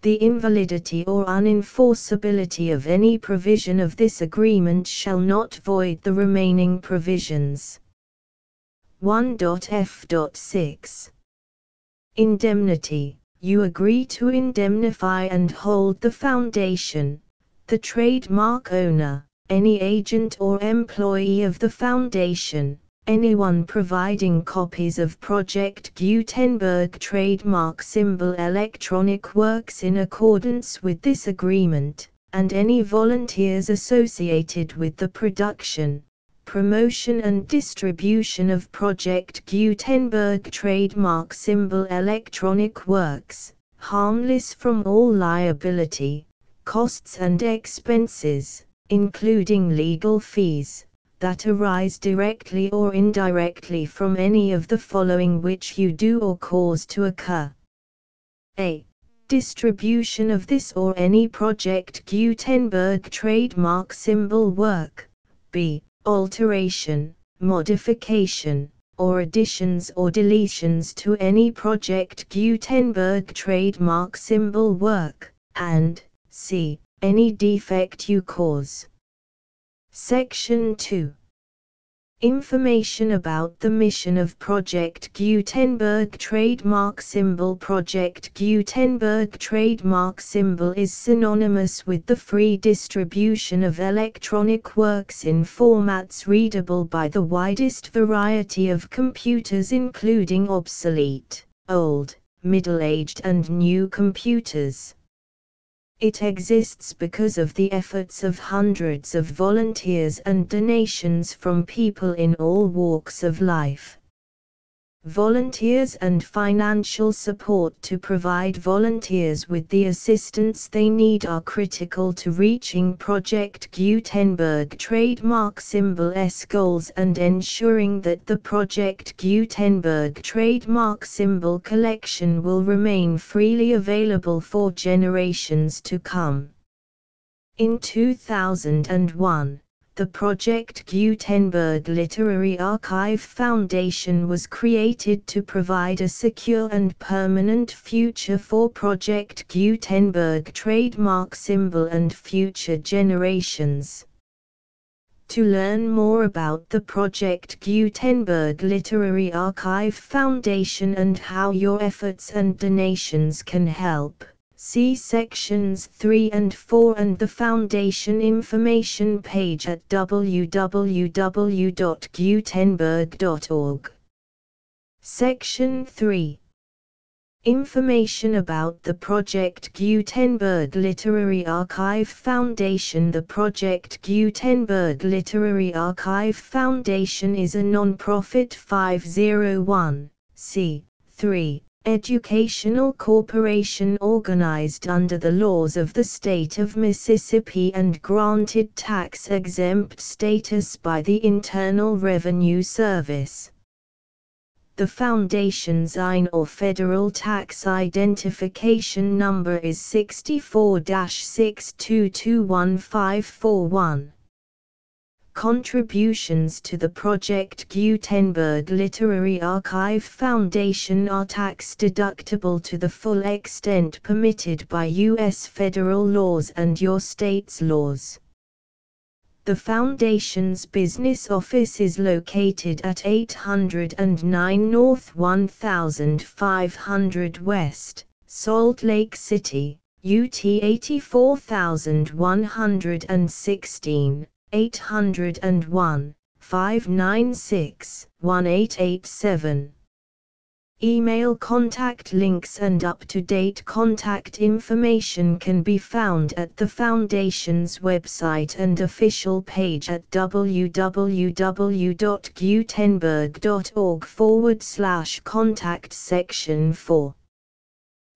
The invalidity or unenforceability of any provision of this agreement shall not void the remaining provisions. 1.f.6 Indemnity. You agree to indemnify and hold the foundation, the trademark owner, any agent or employee of the foundation, anyone providing copies of Project Gutenberg trademark symbol electronic works in accordance with this agreement, and any volunteers associated with the production, promotion and distribution of Project Gutenberg trademark symbol electronic works, harmless from all liability, costs and expenses, including legal fees, that arise directly or indirectly from any of the following which you do or cause to occur. A. Distribution of this or any Project Gutenberg trademark symbol work. B. Alteration, modification, or additions or deletions to any Project Gutenberg trademark symbol work, and C. Any defect you cause. Section 2. Information about the mission of Project Gutenberg trademark symbol. Project Gutenberg trademark symbol is synonymous with the free distribution of electronic works in formats readable by the widest variety of computers, including obsolete, old, middle-aged and new computers. It exists because of the efforts of hundreds of volunteers and donations from people in all walks of life. Volunteers and financial support to provide volunteers with the assistance they need are critical to reaching Project Gutenberg trademark symbol's goals and ensuring that the Project Gutenberg trademark symbol collection will remain freely available for generations to come. In 2001, the Project Gutenberg Literary Archive Foundation was created to provide a secure and permanent future for Project Gutenberg trademark symbol and future generations. To learn more about the Project Gutenberg Literary Archive Foundation and how your efforts and donations can help, see sections 3 and 4 and the Foundation information page at www.gutenberg.org. Section 3. Information about the Project Gutenberg Literary Archive Foundation. The Project Gutenberg Literary Archive Foundation is a non-profit 501(c)(3) educational corporation organized under the laws of the state of Mississippi and granted tax-exempt status by the Internal Revenue Service. The Foundation's IN or Federal Tax Identification Number is 64-6221541. Contributions to the Project Gutenberg Literary Archive Foundation are tax-deductible to the full extent permitted by U.S. federal laws and your state's laws. The Foundation's business office is located at 809 North 1500 West, Salt Lake City, UT 84116, 801-596-1887. Email contact links and up-to-date contact information can be found at the Foundation's website and official page at www.gutenberg.org/contact section 4.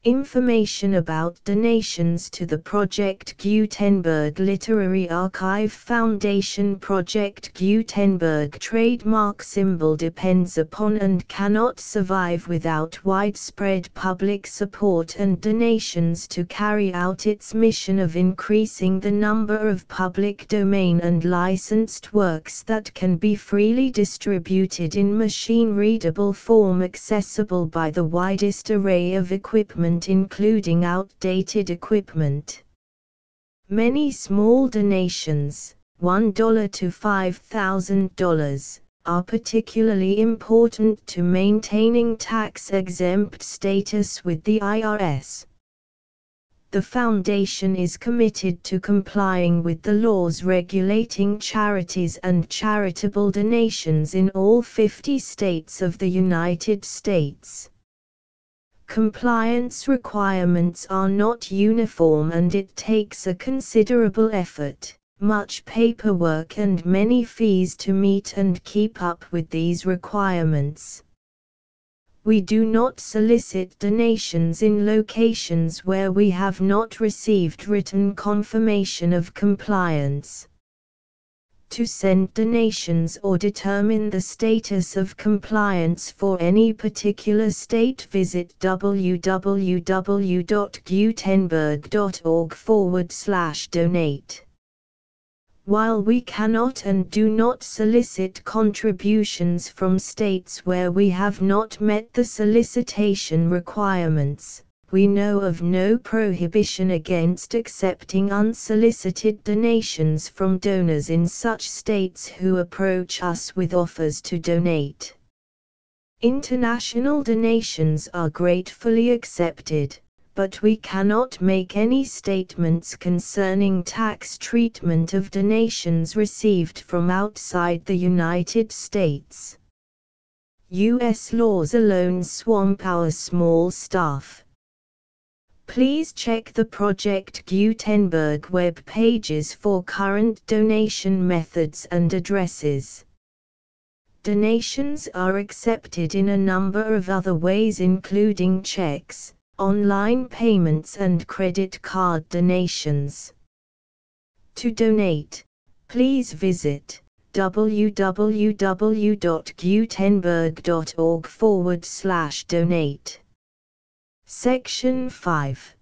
Information about donations to the Project Gutenberg Literary Archive Foundation. Project Gutenberg trademark symbol depends upon and cannot survive without widespread public support and donations to carry out its mission of increasing the number of public domain and licensed works that can be freely distributed in machine-readable form accessible by the widest array of equipment, including outdated equipment. Many small donations, $1 to $5,000, are particularly important to maintaining tax-exempt status with the IRS. The Foundation is committed to complying with the laws regulating charities and charitable donations in all 50 states of the United States. Compliance requirements are not uniform and it takes a considerable effort, much paperwork and many fees to meet and keep up with these requirements. We do not solicit donations in locations where we have not received written confirmation of compliance. To send donations or determine the status of compliance for any particular state, visit www.gutenberg.org/donate. While we cannot and do not solicit contributions from states where we have not met the solicitation requirements, we know of no prohibition against accepting unsolicited donations from donors in such states who approach us with offers to donate. International donations are gratefully accepted, but we cannot make any statements concerning tax treatment of donations received from outside the United States. U.S. laws alone swamp our small staff. Please check the Project Gutenberg web pages for current donation methods and addresses. Donations are accepted in a number of other ways, including checks, online payments and credit card donations. To donate, please visit www.gutenberg.org/donate. Section 5.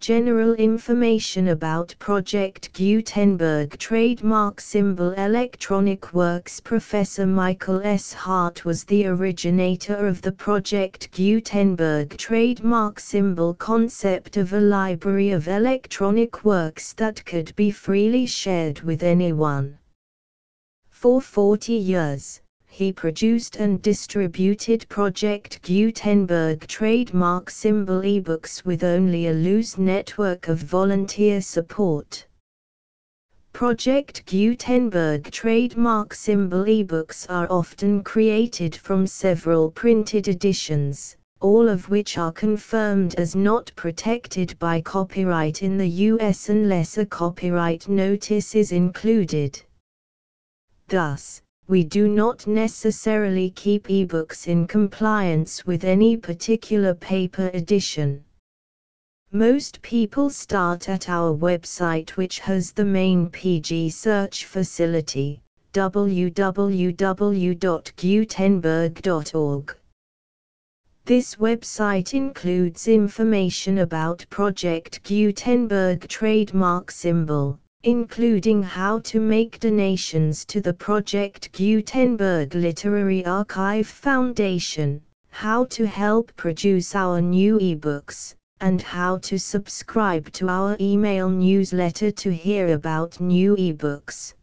General information about Project Gutenberg trademark symbol. Electronic Works. Professor Michael S. Hart was the originator of the Project Gutenberg trademark symbol concept of a library of electronic works that could be freely shared with anyone. For 40 years, he produced and distributed Project Gutenberg trademark symbol ebooks with only a loose network of volunteer support. Project Gutenberg trademark symbol ebooks are often created from several printed editions, all of which are confirmed as not protected by copyright in the US unless a copyright notice is included. Thus, we do not necessarily keep ebooks in compliance with any particular paper edition. Most people start at our website, which has the main PG search facility, www.gutenberg.org. This website includes information about Project Gutenberg trademark symbol, including how to make donations to the Project Gutenberg Literary Archive Foundation, how to help produce our new ebooks, and how to subscribe to our email newsletter to hear about new ebooks.